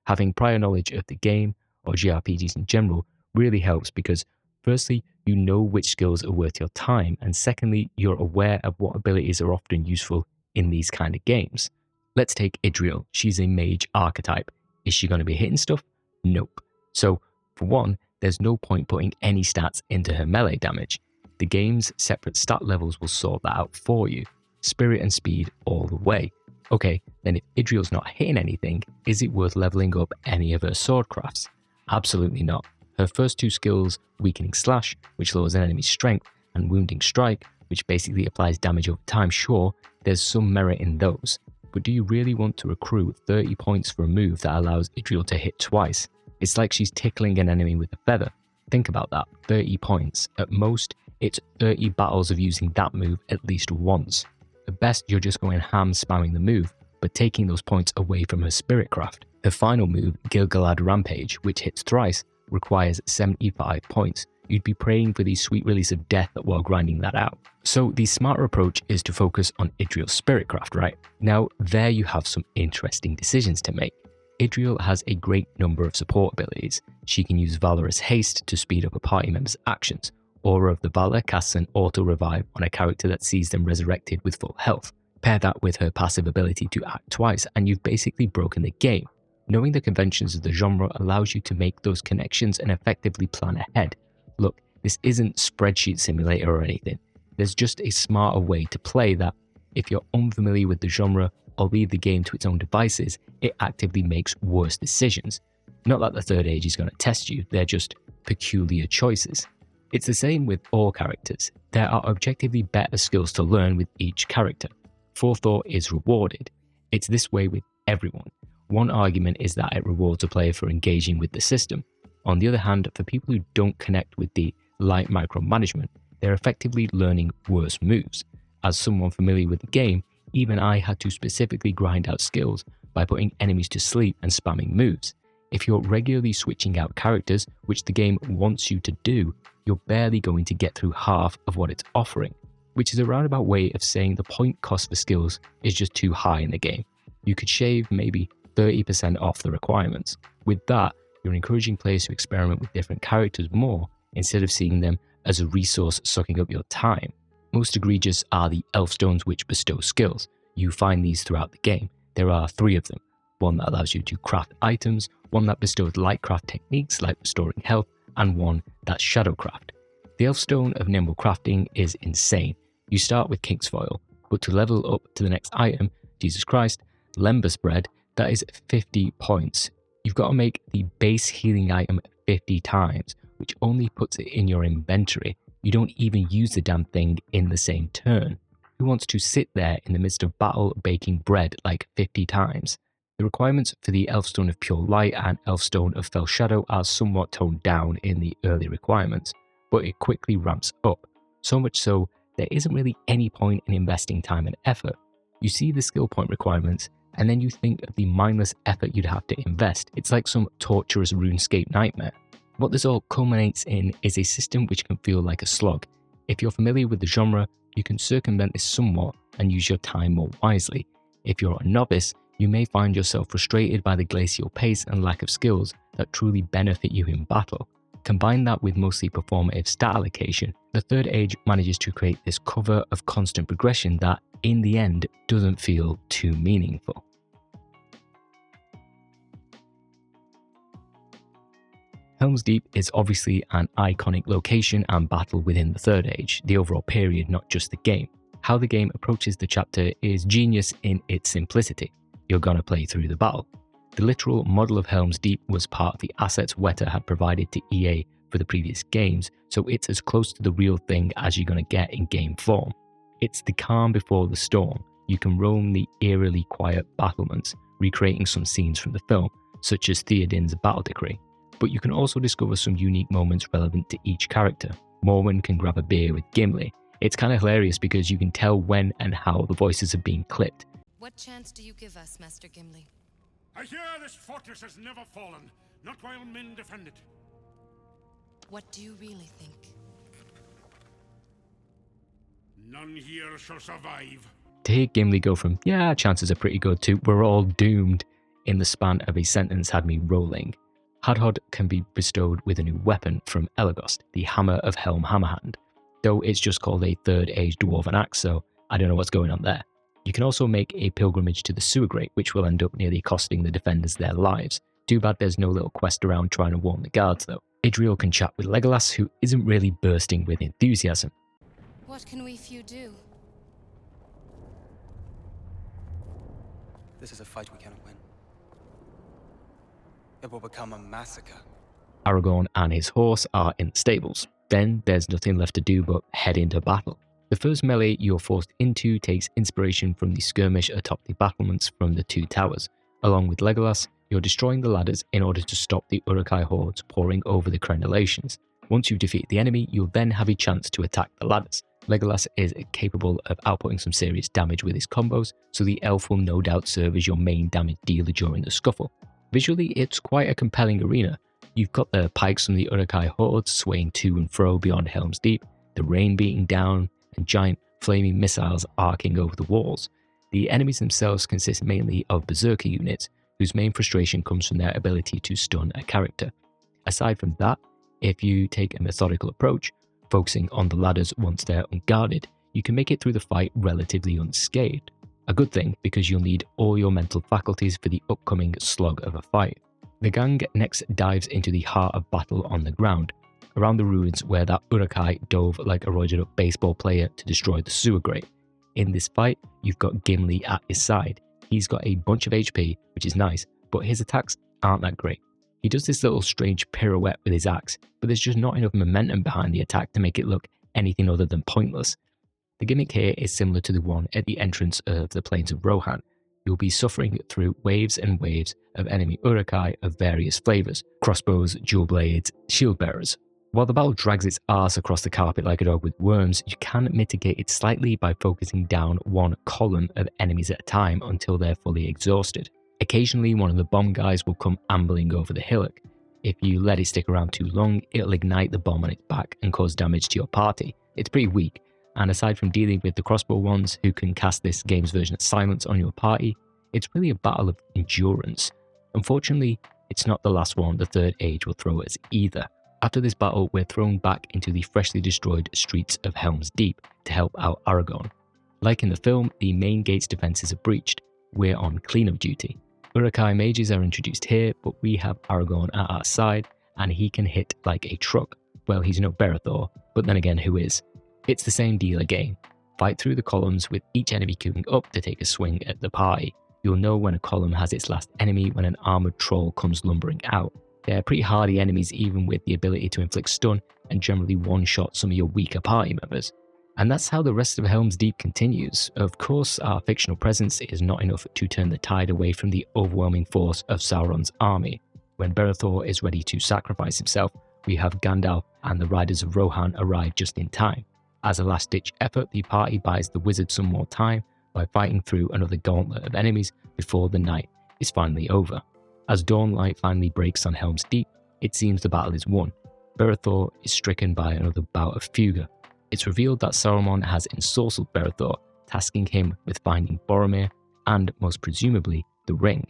Having prior knowledge of the game, or JRPGs in general, really helps because, firstly, you know which skills are worth your time, and secondly, you're aware of what abilities are often useful in these kind of games. Let's take Idriel. She's a mage archetype. Is she going to be hitting stuff? Nope. So, for one, there's no point putting any stats into her melee damage. The game's separate stat levels will sort that out for you. Spirit and speed all the way. Okay, then if Idriel's not hitting anything, is it worth leveling up any of her sword crafts? Absolutely not. Her first two skills, Weakening Slash, which lowers an enemy's strength, and Wounding Strike, which basically applies damage over time, sure, there's some merit in those. But do you really want to accrue 30 points for a move that allows Idriel to hit twice? It's like she's tickling an enemy with a feather. Think about that, 30 points. At most, it's 30 battles of using that move at least once. At best, you're just going ham spamming the move, but taking those points away from her spirit craft. Her final move, Gil-galad Rampage, which hits thrice, requires 75 points. You'd be praying for the sweet release of death while grinding that out. So the smarter approach is to focus on Idriel's spiritcraft, right? Now there you have some interesting decisions to make. Idriel has a great number of support abilities. She can use Valorous Haste to speed up a party member's actions. Aura of the Valor casts an auto-revive on a character that sees them resurrected with full health. Pair that with her passive ability to act twice and you've basically broken the game. Knowing the conventions of the genre allows you to make those connections and effectively plan ahead. Look, this isn't Spreadsheet Simulator or anything. There's just a smarter way to play that, if you're unfamiliar with the genre or leave the game to its own devices, it actively makes worse decisions. Not that the Third Age is going to test you, they're just peculiar choices. It's the same with all characters. There are objectively better skills to learn with each character. Forethought is rewarded. It's this way with everyone. One argument is that it rewards a player for engaging with the system. On the other hand, for people who don't connect with the light micromanagement, they're effectively learning worse moves. As someone familiar with the game, even I had to specifically grind out skills by putting enemies to sleep and spamming moves. If you're regularly switching out characters, which the game wants you to do, you're barely going to get through half of what it's offering, which is a roundabout way of saying the point cost for skills is just too high in the game. You could shave maybe 30% off the requirements. With that, you're encouraging players to experiment with different characters more instead of seeing them as a resource sucking up your time. Most egregious are the Elfstones which bestow skills. You find these throughout the game. There are 3 of them. One that allows you to craft items, one that bestows lightcraft techniques like restoring health, and one that's shadowcraft. The Elfstone of Nimble Crafting is insane. You start with King's Foil, but to level up to the next item, Jesus Christ, Lembas Bread, that is 50 points. You've got to make the base healing item 50 times, which only puts it in your inventory. You don't even use the damn thing in the same turn. Who wants to sit there in the midst of battle baking bread like 50 times? The requirements for the Elfstone of Pure Light and Elfstone of Fell Shadow are somewhat toned down in the early requirements, but it quickly ramps up. So much so, there isn't really any point in investing time and effort. You see the skill point requirements, and then you think of the mindless effort you'd have to invest. It's like some torturous RuneScape nightmare. What this all culminates in is a system which can feel like a slog. If you're familiar with the genre, you can circumvent this somewhat and use your time more wisely. If you're a novice, you may find yourself frustrated by the glacial pace and lack of skills that truly benefit you in battle. Combine that with mostly performative stat allocation, the Third Age manages to create this cover of constant progression that, in the end, doesn't feel too meaningful. Helm's Deep is obviously an iconic location and battle within the Third Age, the overall period, not just the game. How the game approaches the chapter is genius in its simplicity. You're gonna play through the battle. The literal model of Helm's Deep was part of the assets Weta had provided to EA for the previous games, so it's as close to the real thing as you're gonna get in game form. It's the calm before the storm. You can roam the eerily quiet battlements, recreating some scenes from the film, such as Theoden's battle decree. But you can also discover some unique moments relevant to each character. Morwen can grab a beer with Gimli. It's kind of hilarious because you can tell when and how the voices are being clipped. What chance do you give us, Master Gimli? I hear this fortress has never fallen, not while men defend it. What do you really think? None here shall survive. To hear Gimli go from, yeah, chances are pretty good, to we're all doomed in the span of a sentence had me rolling. Hadhod can be bestowed with a new weapon from Elegost, the Hammer of Helm Hammerhand, though it's just called a Third Age Dwarven Axe, so I don't know what's going on there. You can also make a pilgrimage to the sewer grate, which will end up nearly costing the defenders their lives. Too bad there's no little quest around trying to warn the guards though. Idriel can chat with Legolas, who isn't really bursting with enthusiasm. What can we few do? This is a fight we cannot win. It will become a massacre. Aragorn and his horse are in the stables. Then there's nothing left to do but head into battle. The first melee you're forced into takes inspiration from the skirmish atop the battlements from the two towers. Along with Legolas, you're destroying the ladders in order to stop the Uruk-hai hordes pouring over the crenellations. Once you've defeated the enemy, you'll then have a chance to attack the ladders. Legolas is capable of outputting some serious damage with his combos, so the elf will no doubt serve as your main damage dealer during the scuffle. Visually, it's quite a compelling arena. You've got the pikes from the Uruk-hai hordes swaying to and fro beyond Helm's Deep, the rain beating down, and giant flaming missiles arcing over the walls. The enemies themselves consist mainly of berserker units, whose main frustration comes from their ability to stun a character. Aside from that, if you take a methodical approach, focusing on the ladders once they're unguarded, you can make it through the fight relatively unscathed. A good thing, because you'll need all your mental faculties for the upcoming slog of a fight. The gang next dives into the heart of battle on the ground, around the ruins where that Uruk-hai dove like a roided up baseball player to destroy the sewer grate. In this fight, you've got Gimli at his side. He's got a bunch of HP, which is nice, but his attacks aren't that great. He does this little strange pirouette with his axe, but there's just not enough momentum behind the attack to make it look anything other than pointless. The gimmick here is similar to the one at the entrance of the Plains of Rohan. You'll be suffering through waves and waves of enemy Uruk-hai of various flavours: crossbows, dual blades, shield bearers. While the battle drags its arse across the carpet like a dog with worms, you can mitigate it slightly by focusing down one column of enemies at a time until they're fully exhausted. Occasionally one of the bomb guys will come ambling over the hillock. If you let it stick around too long, it'll ignite the bomb on its back and cause damage to your party. It's pretty weak, and aside from dealing with the crossbow ones who can cast this game's version of silence on your party, it's really a battle of endurance. Unfortunately, it's not the last one the Third Age will throw at us either. After this battle, we're thrown back into the freshly destroyed streets of Helm's Deep to help out Aragorn. Like in the film, the main gate's defences are breached. We're on cleanup duty. Uruk-hai mages are introduced here, but we have Aragorn at our side, and he can hit like a truck. Well, he's no Berethor, but then again, who is? It's the same deal again. Fight through the columns with each enemy queuing up to take a swing at the party. You'll know when a column has its last enemy when an armoured troll comes lumbering out. They're pretty hardy enemies even with the ability to inflict stun and generally one-shot some of your weaker party members. And that's how the rest of Helm's Deep continues. Of course, our fictional presence is not enough to turn the tide away from the overwhelming force of Sauron's army. When Berethor is ready to sacrifice himself, we have Gandalf and the Riders of Rohan arrive just in time. As a last-ditch effort, the party buys the wizard some more time by fighting through another gauntlet of enemies before the night is finally over. As dawnlight finally breaks on Helm's Deep, it seems the battle is won. Berethor is stricken by another bout of Fuga. It's revealed that Saruman has ensorcelled Berethor, tasking him with finding Boromir and, most presumably, the ring.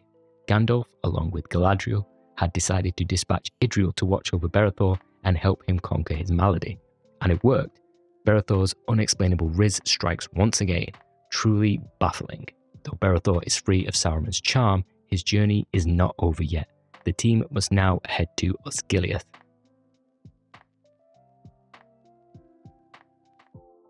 Gandalf, along with Galadriel, had decided to dispatch Idriel to watch over Berethor and help him conquer his malady. And it worked. Berethor's unexplainable riz strikes once again, truly baffling. Though Berethor is free of Saruman's charm, his journey is not over yet. The team must now head to Osgiliath.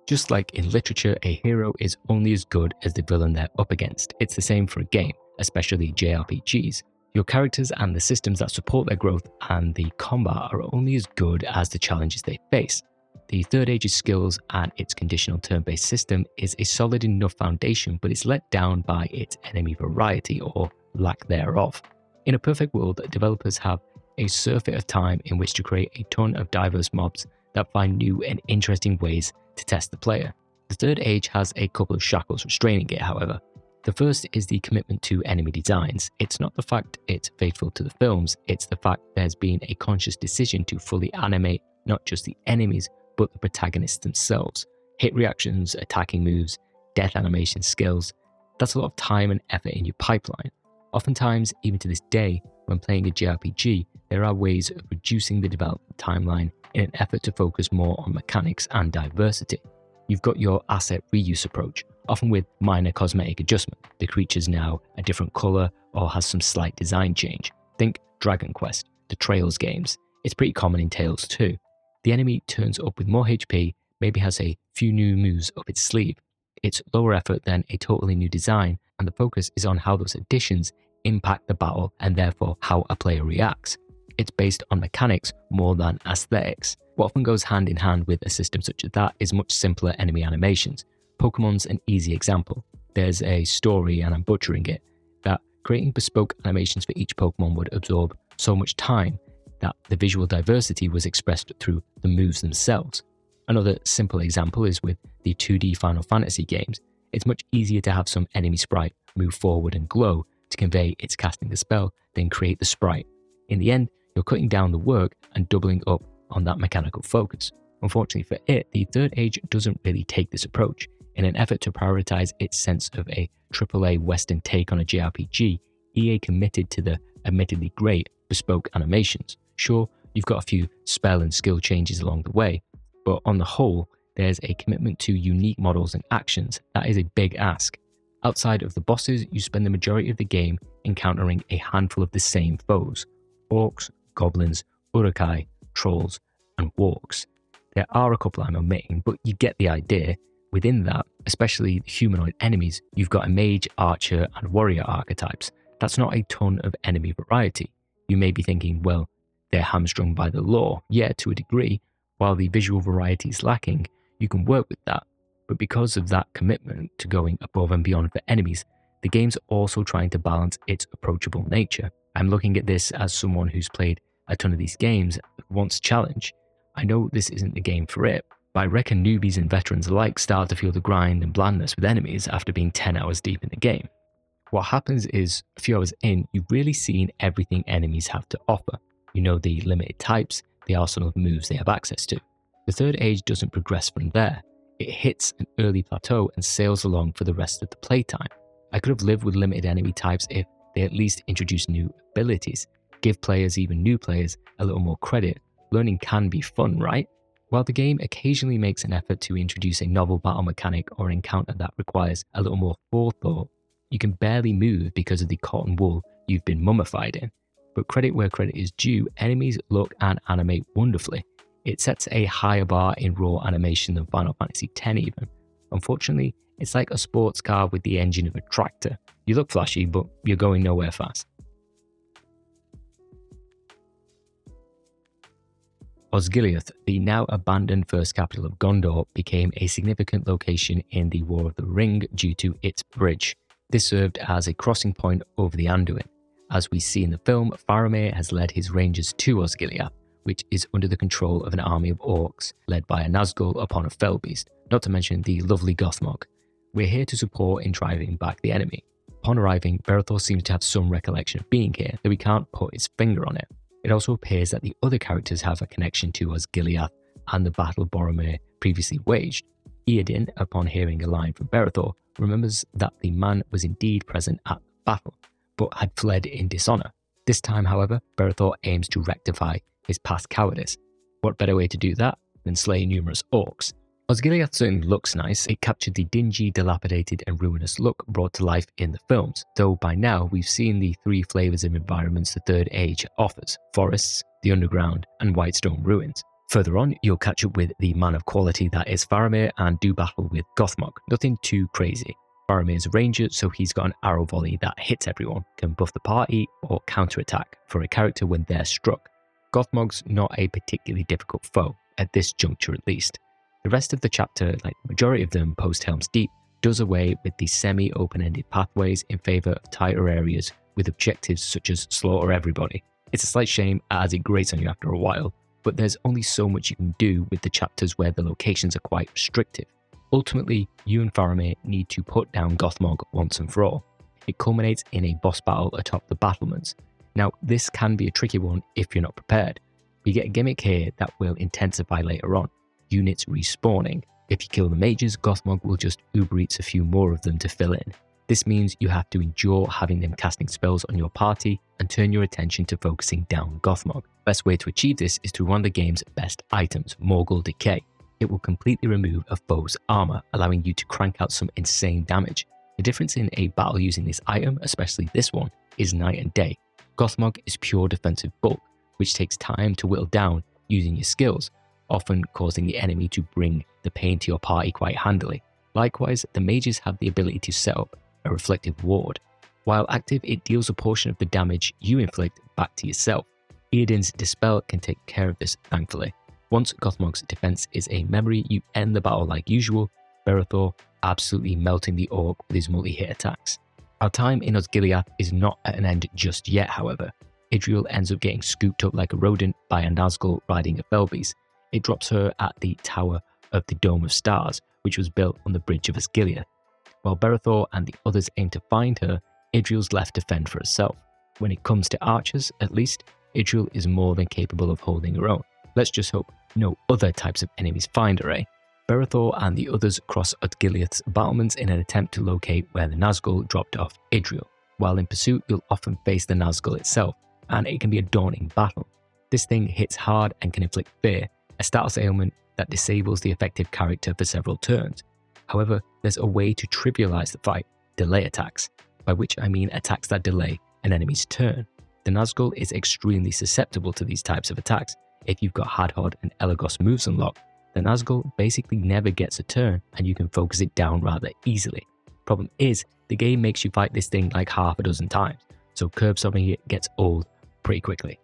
Just like in literature, a hero is only as good as the villain they're up against. It's the same for a game, especially JRPGs. Your characters and the systems that support their growth and the combat are only as good as the challenges they face. The Third Age's skills and its conditional turn-based system is a solid enough foundation, but it's let down by its enemy variety or lack thereof. In a perfect world, developers have a surfeit of time in which to create a ton of diverse mobs that find new and interesting ways to test the player. The Third Age has a couple of shackles restraining it, however. The first is the commitment to enemy designs. It's not the fact it's faithful to the films, it's the fact there's been a conscious decision to fully animate not just the enemies, but the protagonists themselves. Hit reactions, attacking moves, death animation skills. That's a lot of time and effort in your pipeline. Oftentimes, even to this day, when playing a JRPG, there are ways of reducing the development timeline in an effort to focus more on mechanics and diversity. You've got your asset reuse approach, often with minor cosmetic adjustment. The creature's now a different colour or has some slight design change. Think Dragon Quest, the Trails games. It's pretty common in Tales too. The enemy turns up with more HP, maybe has a few new moves up its sleeve. It's lower effort than a totally new design, and the focus is on how those additions impact the battle and therefore how a player reacts. It's based on mechanics more than aesthetics. What often goes hand in hand with a system such as that is much simpler enemy animations. Pokemon's an easy example. There's a story, and I'm butchering it, that creating bespoke animations for each Pokemon would absorb so much time that the visual diversity was expressed through the moves themselves. Another simple example is with the 2D Final Fantasy games. It's much easier to have some enemy sprite move forward and glow to convey its casting the spell than create the sprite. In the end, you're cutting down the work and doubling up on that mechanical focus. Unfortunately for it, the Third Age doesn't really take this approach. In an effort to prioritize its sense of a AAA Western take on a JRPG, EA committed to the admittedly great bespoke animations. Sure, you've got a few spell and skill changes along the way, but on the whole, there's a commitment to unique models and actions that is a big ask. Outside of the bosses, you spend the majority of the game encountering a handful of the same foes: orcs, goblins, urukai, trolls, and wargs. There are a couple I'm omitting, but you get the idea. Within that, especially the humanoid enemies, you've got a mage, archer, and warrior archetypes. That's not a ton of enemy variety. You may be thinking, well, they're hamstrung by the lore. Yeah, to a degree. While the visual variety is lacking, you can work with that. But because of that commitment to going above and beyond for enemies, the game's also trying to balance its approachable nature. I'm looking at this as someone who's played a ton of these games who wants challenge. I know this isn't the game for it, but I reckon newbies and veterans alike start to feel the grind and blandness with enemies after being 10 hours deep in the game. What happens is, a few hours in, you've really seen everything enemies have to offer. You know the limited types, the arsenal of moves they have access to. The Third Age doesn't progress from there. It hits an early plateau and sails along for the rest of the playtime. I could have lived with limited enemy types if they at least introduced new abilities. Give players, even new players, a little more credit. Learning can be fun, right? While the game occasionally makes an effort to introduce a novel battle mechanic or an encounter that requires a little more forethought, you can barely move because of the cotton wool you've been mummified in. But credit where credit is due, enemies look and animate wonderfully. It sets a higher bar in raw animation than Final Fantasy X even. Unfortunately, it's like a sports car with the engine of a tractor. You look flashy, but you're going nowhere fast. Osgiliath, the now abandoned first capital of Gondor, became a significant location in the War of the Ring due to its bridge. This served as a crossing point over the Anduin. As we see in the film, Faramir has led his rangers to Osgiliath, which is under the control of an army of orcs, led by a Nazgul upon a Fellbeast, not to mention the lovely Gothmog. We're here to support in driving back the enemy. Upon arriving, Berethor seems to have some recollection of being here, though he can't put his finger on it. It also appears that the other characters have a connection to Osgiliath and the battle Boromir previously waged. Eredin, upon hearing a line from Berethor, remembers that the man was indeed present at the battle, but had fled in dishonor. This time, however, Berethor aims to rectify his past cowardice. What better way to do that than slay numerous orcs? Osgiliath certainly looks nice. It captured the dingy, dilapidated and ruinous look brought to life in the films, though by now we've seen the three flavours of environments the Third Age offers: forests, the underground and Whitestone ruins. Further on, you'll catch up with the man of quality that is Faramir and do battle with Gothmog. Nothing too crazy. Faramir's a ranger, so he's got an arrow volley that hits everyone, can buff the party or counterattack for a character when they're struck. Gothmog's not a particularly difficult foe, at this juncture at least. The rest of the chapter, like the majority of them post Helm's Deep, does away with the semi-open-ended pathways in favour of tighter areas with objectives such as slaughter everybody. It's a slight shame as it grates on you after a while, but there's only so much you can do with the chapters where the locations are quite restrictive. Ultimately, you and Faramir need to put down Gothmog once and for all. It culminates in a boss battle atop the battlements. Now, this can be a tricky one if you're not prepared. We get a gimmick here that will intensify later on. Units respawning. If you kill the mages, Gothmog will just Uber Eats a few more of them to fill in. This means you have to endure having them casting spells on your party and turn your attention to focusing down Gothmog. Best way to achieve this is through one of the game's best items, Morgul Decay. it will completely remove a foe's armor, allowing you to crank out some insane damage. The difference in a battle using this item, especially this one, is night and day. Gothmog is pure defensive bulk, which takes time to whittle down using your skills, often causing the enemy to bring the pain to your party quite handily. Likewise, the mages have the ability to set up a reflective ward. While active, it deals a portion of the damage you inflict back to yourself. Eredin's Dispel can take care of this, thankfully. Once Gothmog's defense is a memory, you end the battle like usual, Berethor absolutely melting the orc with his multi-hit attacks. Our time in Osgiliath is not at an end just yet, however. Idriel ends up getting scooped up like a rodent by a Nazgul riding a Felbeast. It drops her at the Tower of the Dome of Stars, which was built on the bridge of Osgiliath. While Berethor and the others aim to find her, Idriel's left to fend for herself. When it comes to archers, at least, Idriel is more than capable of holding her own. Let's just hope no other types of enemies find her, eh? Berethor and the others cross Osgiliath's battlements in an attempt to locate where the Nazgul dropped off Idriel. While in pursuit, you'll often face the Nazgul itself, and it can be a daunting battle. This thing hits hard and can inflict fear, a status ailment that disables the effective character for several turns. However, there's a way to trivialize the fight: delay attacks, by which I mean attacks that delay an enemy's turn. The Nazgul is extremely susceptible to these types of attacks. If you've got Hadhod and Elagos moves unlocked, the Nazgul basically never gets a turn and you can focus it down rather easily. Problem is, the game makes you fight this thing like half a dozen times, so curb stomping it gets old pretty quickly.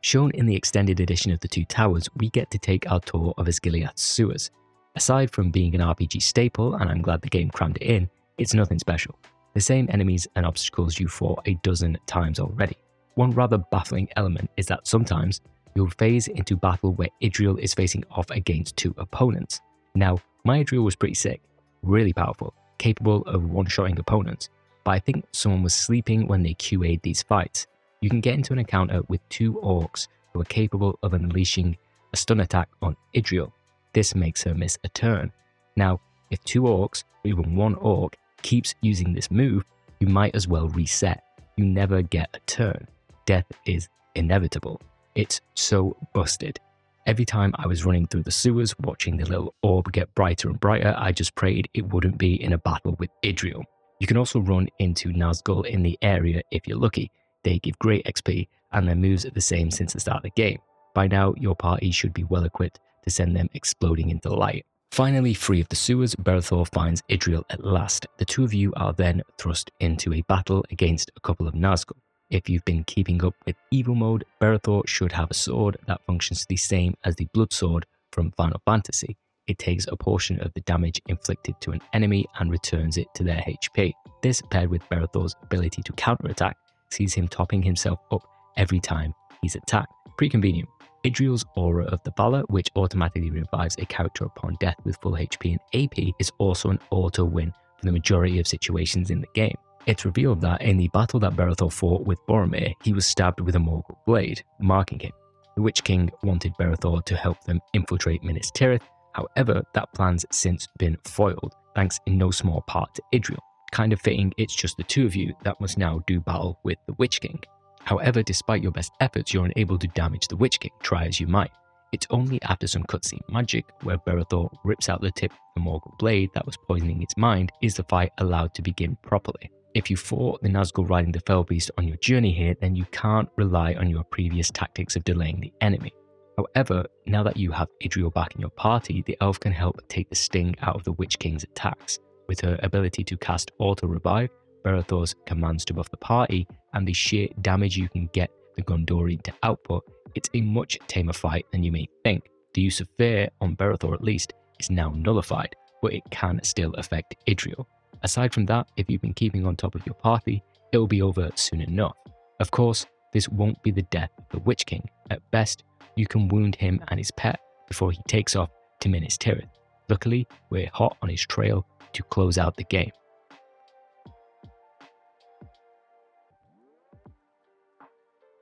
Shown in the extended edition of the Two Towers, we get to take our tour of Osgiliath's sewers. Aside from being an RPG staple, and I'm glad the game crammed it in, it's nothing special. The same enemies and obstacles you fought a dozen times already. One rather baffling element is that sometimes you'll phase into battle where Idriel is facing off against two opponents. Now, my Idriel was pretty sick, really powerful, capable of one-shotting opponents, but I think someone was sleeping when they QA'd these fights. You can get into an encounter with two orcs who are capable of unleashing a stun attack on Idriel. This makes her miss a turn. Now, if two orcs, or even one orc, keeps using this move, you might as well reset. You never get a turn. Death is inevitable. It's so busted. Every time I was running through the sewers, watching the little orb get brighter and brighter, I just prayed it wouldn't be in a battle with Idriel. You can also run into Nazgul in the area if you're lucky. They give great XP and their moves are the same since the start of the game. By now, your party should be well equipped to send them exploding into the light. Finally, free of the sewers, Berethor finds Idriel at last. The two of you are then thrust into a battle against a couple of Nazgul. If you've been keeping up with Evil Mode, Berethor should have a sword that functions the same as the Blood Sword from Final Fantasy. It takes a portion of the damage inflicted to an enemy and returns it to their HP. This, paired with Berethor's ability to counterattack, sees him topping himself up every time he's attacked. Pretty convenient. Idriel's Aura of the Valor, which automatically revives a character upon death with full HP and AP, is also an auto win for the majority of situations in the game. It's revealed that in the battle that Berethor fought with Boromir, he was stabbed with a Morgul blade, marking him. The Witch King wanted Berethor to help them infiltrate Minas Tirith. However, that plan's since been foiled, thanks in no small part to Idriel. Kind of fitting it's just the two of you that must now do battle with the Witch King. However, despite your best efforts, you're unable to damage the Witch King, try as you might. It's only after some cutscene magic, where Berethor rips out the tip of the Morgul blade that was poisoning its mind, is the fight allowed to begin properly. If you fought the Nazgul riding the Felbeast on your journey here, then you can't rely on your previous tactics of delaying the enemy. However, now that you have Idriel back in your party, the elf can help take the sting out of the Witch King's attacks. With her ability to cast Auto Revive, Berethor's commands to buff the party, and the sheer damage you can get the Gondorian to output, it's a much tamer fight than you may think. The use of fear, on Berethor at least, is now nullified, but it can still affect Idriel. Aside from that, if you've been keeping on top of your party, it'll be over soon enough. Of course, this won't be the death of the Witch King. At best, you can wound him and his pet before he takes off to Minas Tirith. Luckily, we're hot on his trail to close out the game.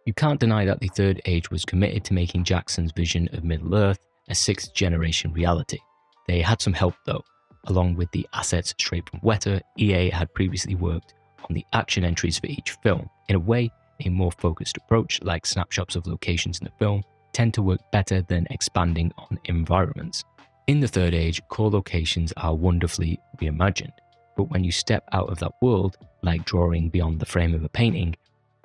You can't deny that the Third Age was committed to making Jackson's vision of Middle-earth a 6th generation reality. They had some help though. Along with the assets straight from Weta, EA had previously worked on the action entries for each film. In a way, a more focused approach, like snapshots of locations in the film, tend to work better than expanding on environments. In the Third Age, core locations are wonderfully reimagined, but when you step out of that world, like drawing beyond the frame of a painting,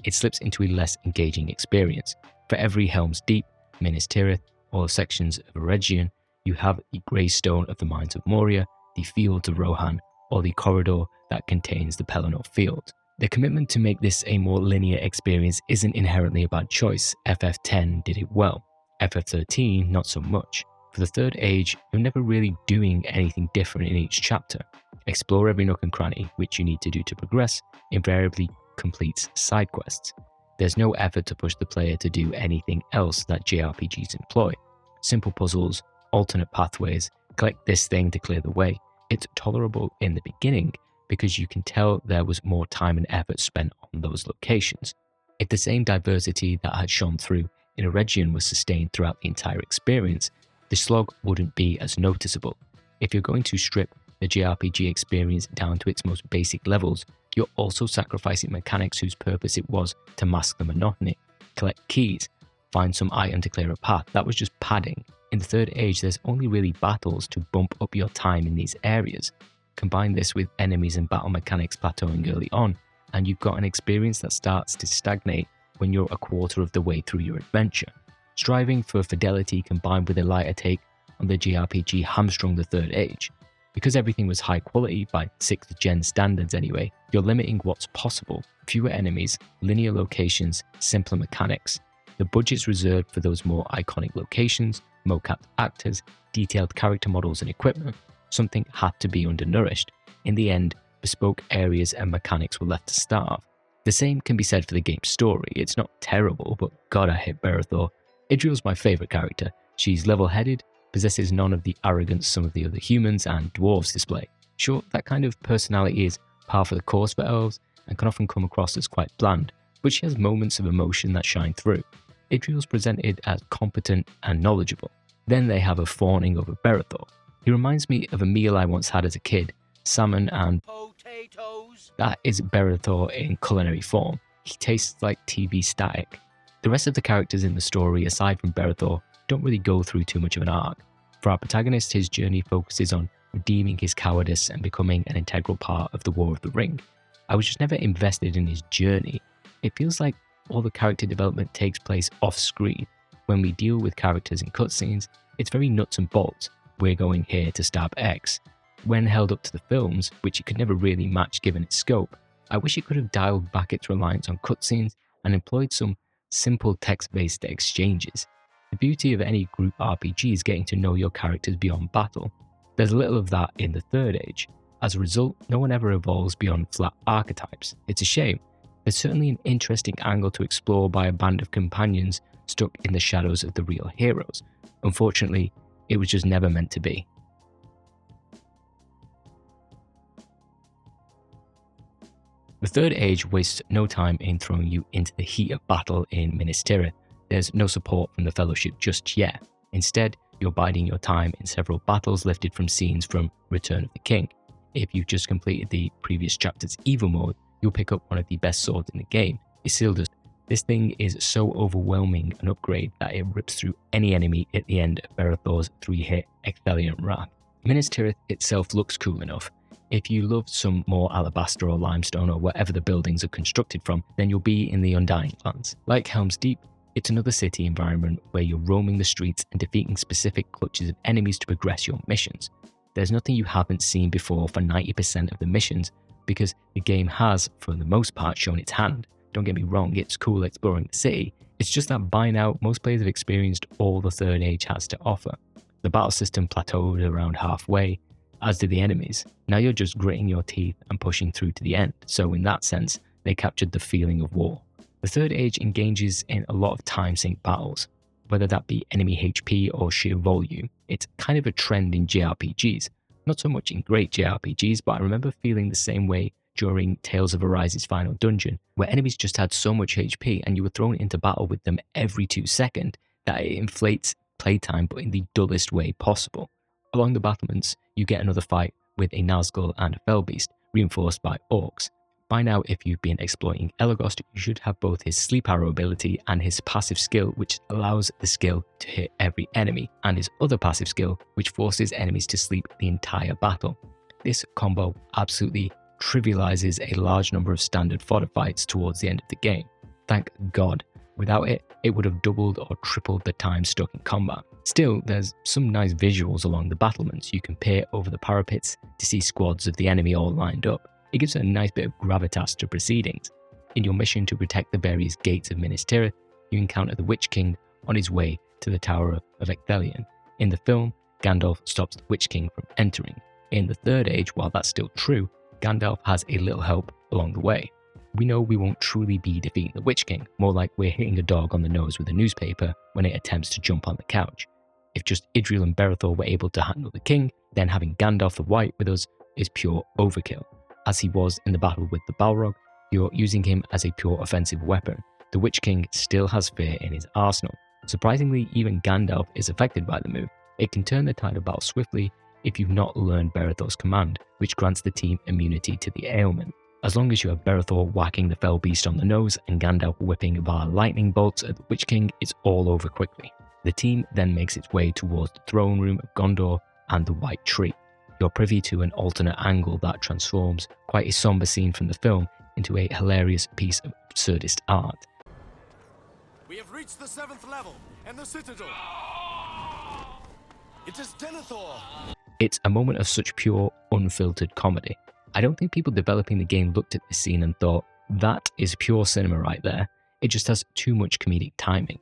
it slips into a less engaging experience. For every Helm's Deep, Minas Tirith, or sections of Eregion, you have the greystone of the mines of Moria, the fields of Rohan, or the corridor that contains the Pelennor Fields. The commitment to make this a more linear experience isn't inherently a bad choice. FF10 did it well, FF13 not so much. For the Third Age, you're never really doing anything different in each chapter. Explore every nook and cranny, which you need to do to progress, invariably completes side quests. There's no effort to push the player to do anything else that JRPGs employ. Simple puzzles, alternate pathways, collect this thing to clear the way. It's tolerable in the beginning because you can tell there was more time and effort spent on those locations. If the same diversity that had shone through in Eregion was sustained throughout the entire experience, the slog wouldn't be as noticeable. If you're going to strip the JRPG experience down to its most basic levels, you're also sacrificing mechanics whose purpose it was to mask the monotony. Collect keys, find some item to clear a path. That was just padding. In the Third Age, there's only really battles to bump up your time in these areas. Combine this with enemies and battle mechanics plateauing early on, and you've got an experience that starts to stagnate when you're a quarter of the way through your adventure. Striving for fidelity combined with a lighter take on the JRPG hamstrung the Third Age. Because everything was high quality by 6th gen standards anyway, you're limiting what's possible. Fewer enemies, linear locations, simpler mechanics. The budget's reserved for those more iconic locations, mocapped actors, detailed character models and equipment. Something had to be undernourished. In the end, bespoke areas and mechanics were left to starve. The same can be said for the game's story. It's not terrible, but god I hate Berethor. Idril's my favourite character. She's level-headed, possesses none of the arrogance some of the other humans and dwarves display. Sure, that kind of personality is par for the course for elves and can often come across as quite bland, but she has moments of emotion that shine through. Idril's presented as competent and knowledgeable. Then they have a fawning over Berethor. He reminds me of a meal I once had as a kid, salmon and potatoes. That is Berethor in culinary form. He tastes like TV static. The rest of the characters in the story, aside from Berethor, don't really go through too much of an arc. For our protagonist, his journey focuses on redeeming his cowardice and becoming an integral part of the War of the Ring. I was just never invested in his journey. It feels like all the character development takes place off-screen. When we deal with characters in cutscenes, it's very nuts and bolts. We're going here to stab X. When held up to the films, which it could never really match given its scope, I wish it could have dialed back its reliance on cutscenes and employed some simple text-based exchanges. The beauty of any group RPG is getting to know your characters beyond battle. There's little of that in the Third Age. As a result, no one ever evolves beyond flat archetypes. It's a shame. There's certainly an interesting angle to explore by a band of companions stuck in the shadows of the real heroes. Unfortunately, it was just never meant to be. The Third Age wastes no time in throwing you into the heat of battle in Minas Tirith. There's no support from the Fellowship just yet. Instead, you're biding your time in several battles lifted from scenes from Return of the King. If you've just completed the previous chapter's Evil Mode, you'll pick up one of the best swords in the game, Isildur's. This thing is so overwhelming an upgrade that it rips through any enemy at the end of Berethor's 3-hit Ecthelion Wrath. Minas Tirith itself looks cool enough. If you love some more alabaster or limestone or whatever the buildings are constructed from, then you'll be in the Undying Lands. Like Helm's Deep, it's another city environment where you're roaming the streets and defeating specific clutches of enemies to progress your missions. There's nothing you haven't seen before for 90% of the missions, because the game has, for the most part, shown its hand. Don't get me wrong, it's cool exploring the city. It's just that by now, most players have experienced all the Third Age has to offer. The battle system plateaued around halfway, as did the enemies. Now you're just gritting your teeth and pushing through to the end, so in that sense, they captured the feeling of war. The Third Age engages in a lot of time-sink battles, whether that be enemy HP or sheer volume. It's kind of a trend in JRPGs. Not so much in great JRPGs, but I remember feeling the same way during Tales of Arise's final dungeon, where enemies just had so much HP and you were thrown into battle with them every 2 seconds that it inflates playtime, but in the dullest way possible. Along the battlements, you get another fight with a Nazgul and a Fellbeast, reinforced by orcs. By now, if you've been exploiting Elegost, you should have both his sleep arrow ability and his passive skill, which allows the skill to hit every enemy, and his other passive skill, which forces enemies to sleep the entire battle. This combo absolutely trivializes a large number of standard fodder fights towards the end of the game. Thank God. Without it, it would have doubled or tripled the time stuck in combat. Still, there's some nice visuals along the battlements. You can peer over the parapets to see squads of the enemy all lined up. It gives a nice bit of gravitas to proceedings. In your mission to protect the various gates of Minas Tirith, you encounter the Witch King on his way to the Tower of Ecthelion. In the film, Gandalf stops the Witch King from entering. In the Third Age, while that's still true, Gandalf has a little help along the way. We know we won't truly be defeating the Witch King, more like we're hitting a dog on the nose with a newspaper when it attempts to jump on the couch. If just Idril and Berethor were able to handle the king, then having Gandalf the White with us is pure overkill. As he was in the battle with the Balrog, you're using him as a pure offensive weapon. The Witch King still has fear in his arsenal. Surprisingly, even Gandalf is affected by the move. It can turn the tide of battle swiftly if you've not learned Berethor's command, which grants the team immunity to the ailment. As long as you have Berethor whacking the fell beast on the nose and Gandalf whipping bar lightning bolts at the Witch King, it's all over quickly. The team then makes its way towards the throne room of Gondor and the White Tree. You're privy to an alternate angle that transforms quite a somber scene from the film into a hilarious piece of absurdist art. We have reached the 7th level and the Citadel. It is Denethor. It's a moment of such pure, unfiltered comedy. I don't think people developing the game looked at this scene and thought, that is pure cinema right there. It just has too much comedic timing.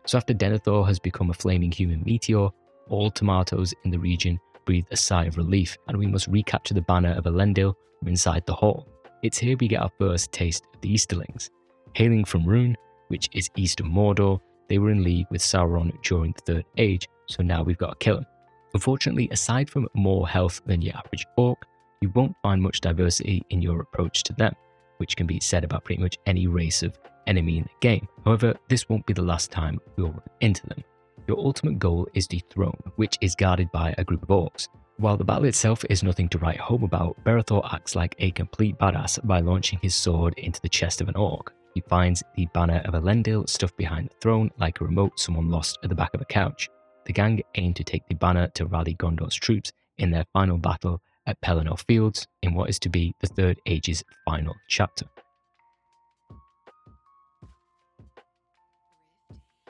So after Denethor has become a flaming human meteor, all tomatoes in the region breathe a sigh of relief, and we must recapture the banner of Elendil from inside the hall. It's here we get our first taste of the Easterlings. Hailing from Rhûn, which is east of Mordor, they were in league with Sauron during the Third Age, so now we've got to kill them. Unfortunately, aside from more health than your average orc, you won't find much diversity in your approach to them, which can be said about pretty much any race of enemy in the game. However, this won't be the last time we'll run into them. Your ultimate goal is the throne, which is guarded by a group of orcs. While the battle itself is nothing to write home about, Berethor acts like a complete badass by launching his sword into the chest of an orc. He finds the banner of Elendil stuffed behind the throne like a remote someone lost at the back of a couch. The gang aim to take the banner to rally Gondor's troops in their final battle at Pelennor Fields in what is to be the Third Age's final chapter.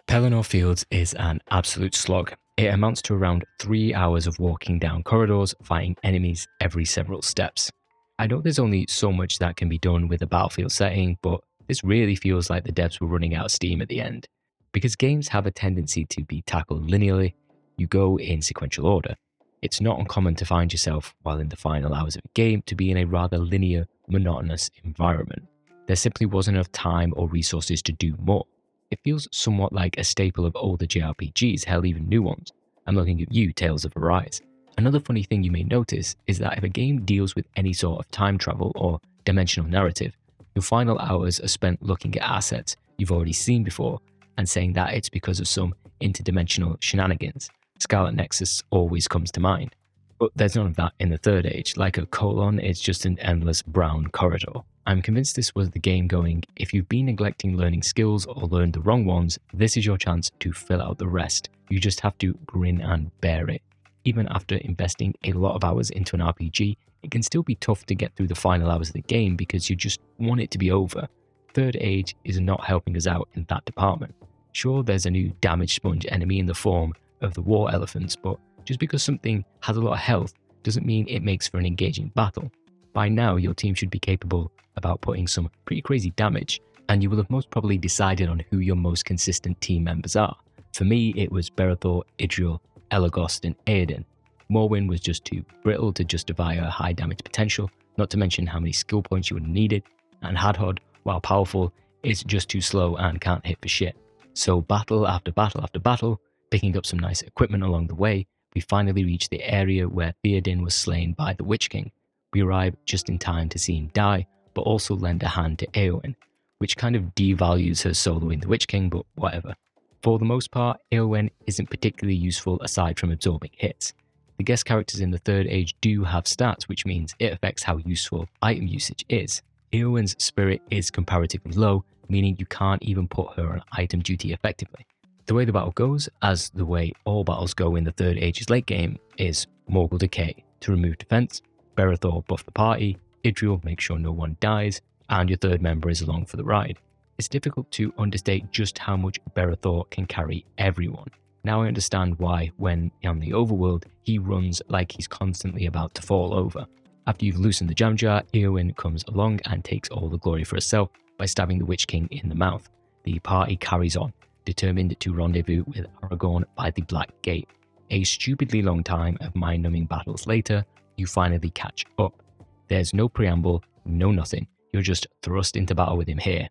Pelennor Fields is an absolute slog. It amounts to around 3 hours of walking down corridors, fighting enemies every several steps. I know there's only so much that can be done with a battlefield setting, but this really feels like the devs were running out of steam at the end. Because games have a tendency to be tackled linearly, you go in sequential order. It's not uncommon to find yourself, while in the final hours of a game, to be in a rather linear, monotonous environment. There simply wasn't enough time or resources to do more. It feels somewhat like a staple of older JRPGs, hell even new ones. I'm looking at you, Tales of Arise. Another funny thing you may notice is that if a game deals with any sort of time travel or dimensional narrative, your final hours are spent looking at assets you've already seen before and saying that it's because of some interdimensional shenanigans. Scarlet Nexus always comes to mind. But there's none of that in the Third Age. Like a colon, it's just an endless brown corridor. I'm convinced this was the game going, if you've been neglecting learning skills or learned the wrong ones, this is your chance to fill out the rest. You just have to grin and bear it. Even after investing a lot of hours into an RPG, it can still be tough to get through the final hours of the game because you just want it to be over. Third Age is not helping us out in that department. Sure, there's a new damage sponge enemy in the form of the war elephants, but just because something has a lot of health doesn't mean it makes for an engaging battle. By now, your team should be capable of outputting some pretty crazy damage, and you will have most probably decided on who your most consistent team members are. For me, it was Berethor, Idril, Elegost, and Eredin. Morwen was just too brittle to justify her high damage potential, not to mention how many skill points you would have needed, and Hadhod, while powerful, is just too slow and can't hit for shit. So battle after battle after battle, picking up some nice equipment along the way, we finally reach the area where Theoden was slain by the Witch King. We arrive just in time to see him die, but also lend a hand to Eowyn, which kind of devalues her soloing the Witch King, but whatever. For the most part, Eowyn isn't particularly useful aside from absorbing hits. The guest characters in the Third Age do have stats, which means it affects how useful item usage is. Eowyn's spirit is comparatively low, meaning you can't even put her on item duty effectively. The way the battle goes, as the way all battles go in the Third Age's late game, is Morgul Decay to remove defense, Berethor buff the party, Idriel make sure no one dies, and your third member is along for the ride. It's difficult to understate just how much Berethor can carry everyone. Now I understand why, when on the overworld, he runs like he's constantly about to fall over. After you've loosened the jam jar, Eowyn comes along and takes all the glory for herself by stabbing the Witch King in the mouth. The party carries on, determined to rendezvous with Aragorn by the Black Gate. A stupidly long time of mind-numbing battles later, you finally catch up. There's no preamble, no nothing, you're just thrust into battle with him here.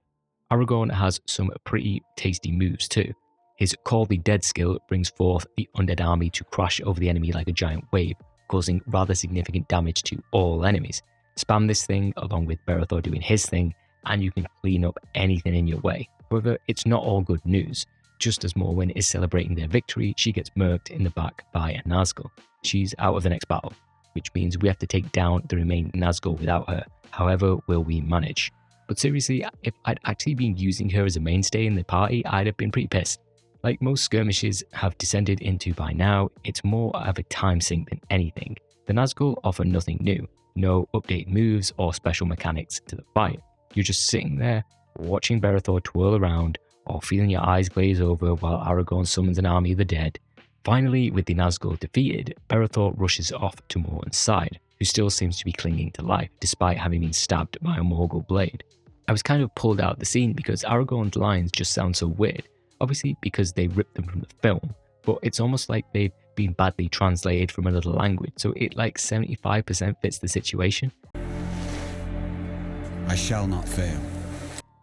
Aragorn has some pretty tasty moves too. His Call the Dead skill brings forth the undead army to crash over the enemy like a giant wave, causing rather significant damage to all enemies. Spam this thing along with Berethor doing his thing, and you can clean up anything in your way. However, it's not all good news. Just as Morwen is celebrating their victory, she gets murked in the back by a Nazgul. She's out of the next battle, which means we have to take down the remaining Nazgul without her. However, will we manage? But seriously, if I'd actually been using her as a mainstay in the party, I'd have been pretty pissed. Like most skirmishes have descended into by now, it's more of a time sink than anything. The Nazgul offer nothing new, no updated moves or special mechanics to the fight. You're just sitting there, watching Berethor twirl around, or feeling your eyes glaze over while Aragorn summons an army of the dead. Finally, with the Nazgul defeated, Berethor rushes off to Morwen's side, who still seems to be clinging to life despite having been stabbed by a Morgul blade. I was kind of pulled out of the scene because Aragorn's lines just sound so weird, obviously because they ripped them from the film, but it's almost like they've been badly translated from another language, so it like 75% fits the situation. I shall not fail.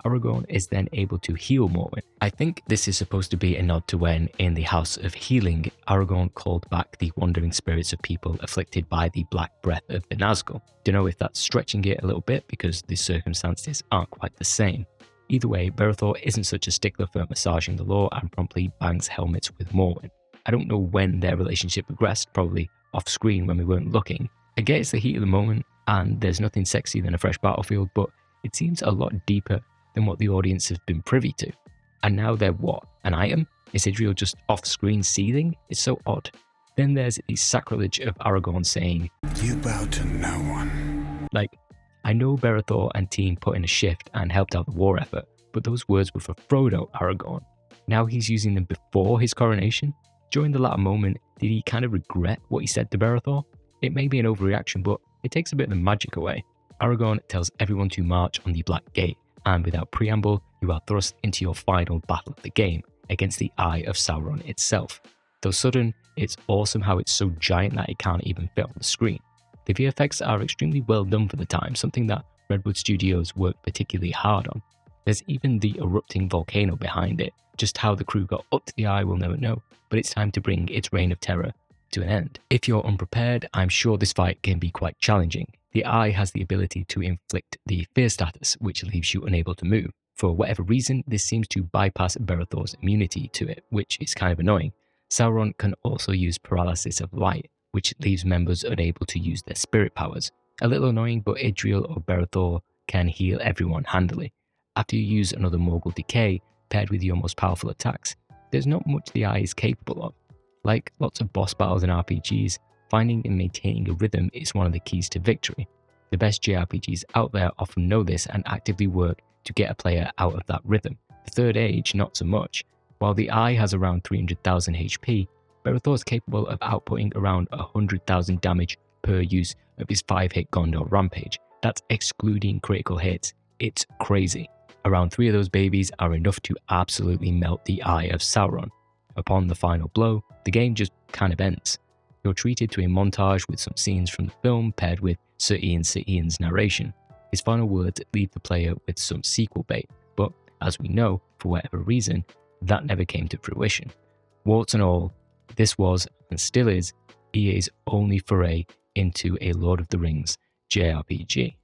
Aragorn is then able to heal Morwen. I think this is supposed to be a nod to when, in the House of Healing, Aragorn called back the wandering spirits of people afflicted by the black breath of the Nazgul. Don't know if that's stretching it a little bit because the circumstances aren't quite the same. Either way, Berethor isn't such a stickler for massaging the law and promptly bangs helmets with Morwen. I don't know when their relationship progressed, probably off screen when we weren't looking. I get it's the heat of the moment and there's nothing sexy than a fresh battlefield, but it seems a lot deeper than what the audience have been privy to. And now they're what? An item? Is Idriel just off-screen seething? It's so odd. Then there's the sacrilege of Aragorn saying, "You bow to no one." Like, I know Berethor and team put in a shift and helped out the war effort, but those words were for Frodo Aragorn. Now he's using them before his coronation? During the latter moment, did he kind of regret what he said to Berethor? It may be an overreaction, but it takes a bit of the magic away. Aragorn tells everyone to march on the Black Gate, and without preamble, you are thrust into your final battle of the game, against the Eye of Sauron itself. Though sudden, it's awesome how it's so giant that it can't even fit on the screen. The VFX are extremely well done for the time, something that Redwood Studios worked particularly hard on. There's even the erupting volcano behind it. Just how the crew got up to the Eye we'll never know, but it's time to bring its reign of terror to an end. If you're unprepared, I'm sure this fight can be quite challenging. The Eye has the ability to inflict the fear status, which leaves you unable to move. For whatever reason, this seems to bypass Berethor's immunity to it, which is kind of annoying. Sauron can also use paralysis of light, which leaves members unable to use their spirit powers. A little annoying, but Idriel or Berethor can heal everyone handily. After you use another Morgul Decay, paired with your most powerful attacks, there's not much the Eye is capable of. Like lots of boss battles in RPGs, finding and maintaining a rhythm is one of the keys to victory. The best JRPGs out there often know this and actively work to get a player out of that rhythm. The Third Age, not so much. While the Eye has around 300,000 HP, Berethor is capable of outputting around 100,000 damage per use of his 5-hit Gondor Rampage. That's excluding critical hits. It's crazy. Around 3 of those babies are enough to absolutely melt the Eye of Sauron. Upon the final blow, the game just kind of ends. You're treated to a montage with some scenes from the film paired with Sir Ian's narration. His final words leave the player with some sequel bait, but as we know, for whatever reason, that never came to fruition. Warts and all, this was, and still is, EA's only foray into a Lord of the Rings JRPG.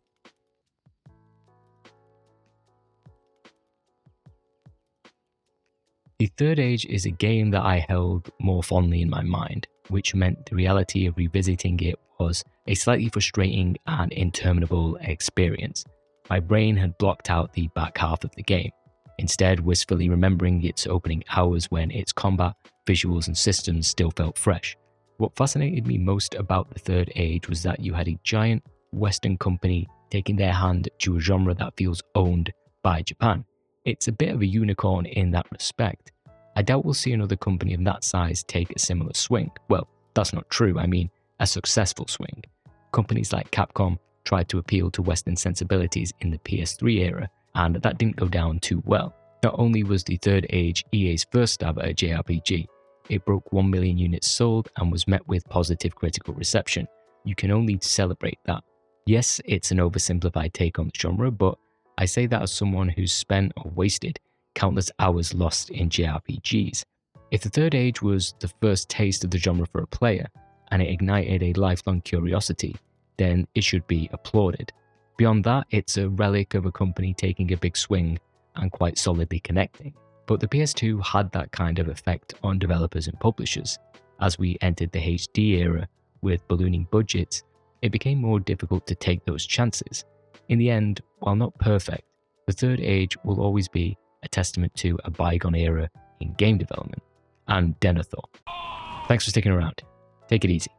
The Third Age is a game that I held more fondly in my mind, which meant the reality of revisiting it was a slightly frustrating and interminable experience. My brain had blocked out the back half of the game, instead wistfully remembering its opening hours when its combat, visuals and systems still felt fresh. What fascinated me most about the Third Age was that you had a giant Western company taking their hand to a genre that feels owned by Japan. It's a bit of a unicorn in that respect. I doubt we'll see another company of that size take a similar swing. Well, that's not true, I mean a successful swing. Companies like Capcom tried to appeal to Western sensibilities in the PS3 era, and that didn't go down too well. Not only was the Third Age EA's first stab at a JRPG, it broke 1 million units sold and was met with positive critical reception. You can only celebrate that. Yes, it's an oversimplified take on the genre, but I say that as someone who's spent or wasted countless hours lost in JRPGs. If the Third Age was the first taste of the genre for a player, and it ignited a lifelong curiosity, then it should be applauded. Beyond that, it's a relic of a company taking a big swing and quite solidly connecting. But the PS2 had that kind of effect on developers and publishers. As we entered the HD era with ballooning budgets, it became more difficult to take those chances. In the end, while not perfect, the Third Age will always be a testament to a bygone era in game development. And Denethor. Thanks for sticking around. Take it easy.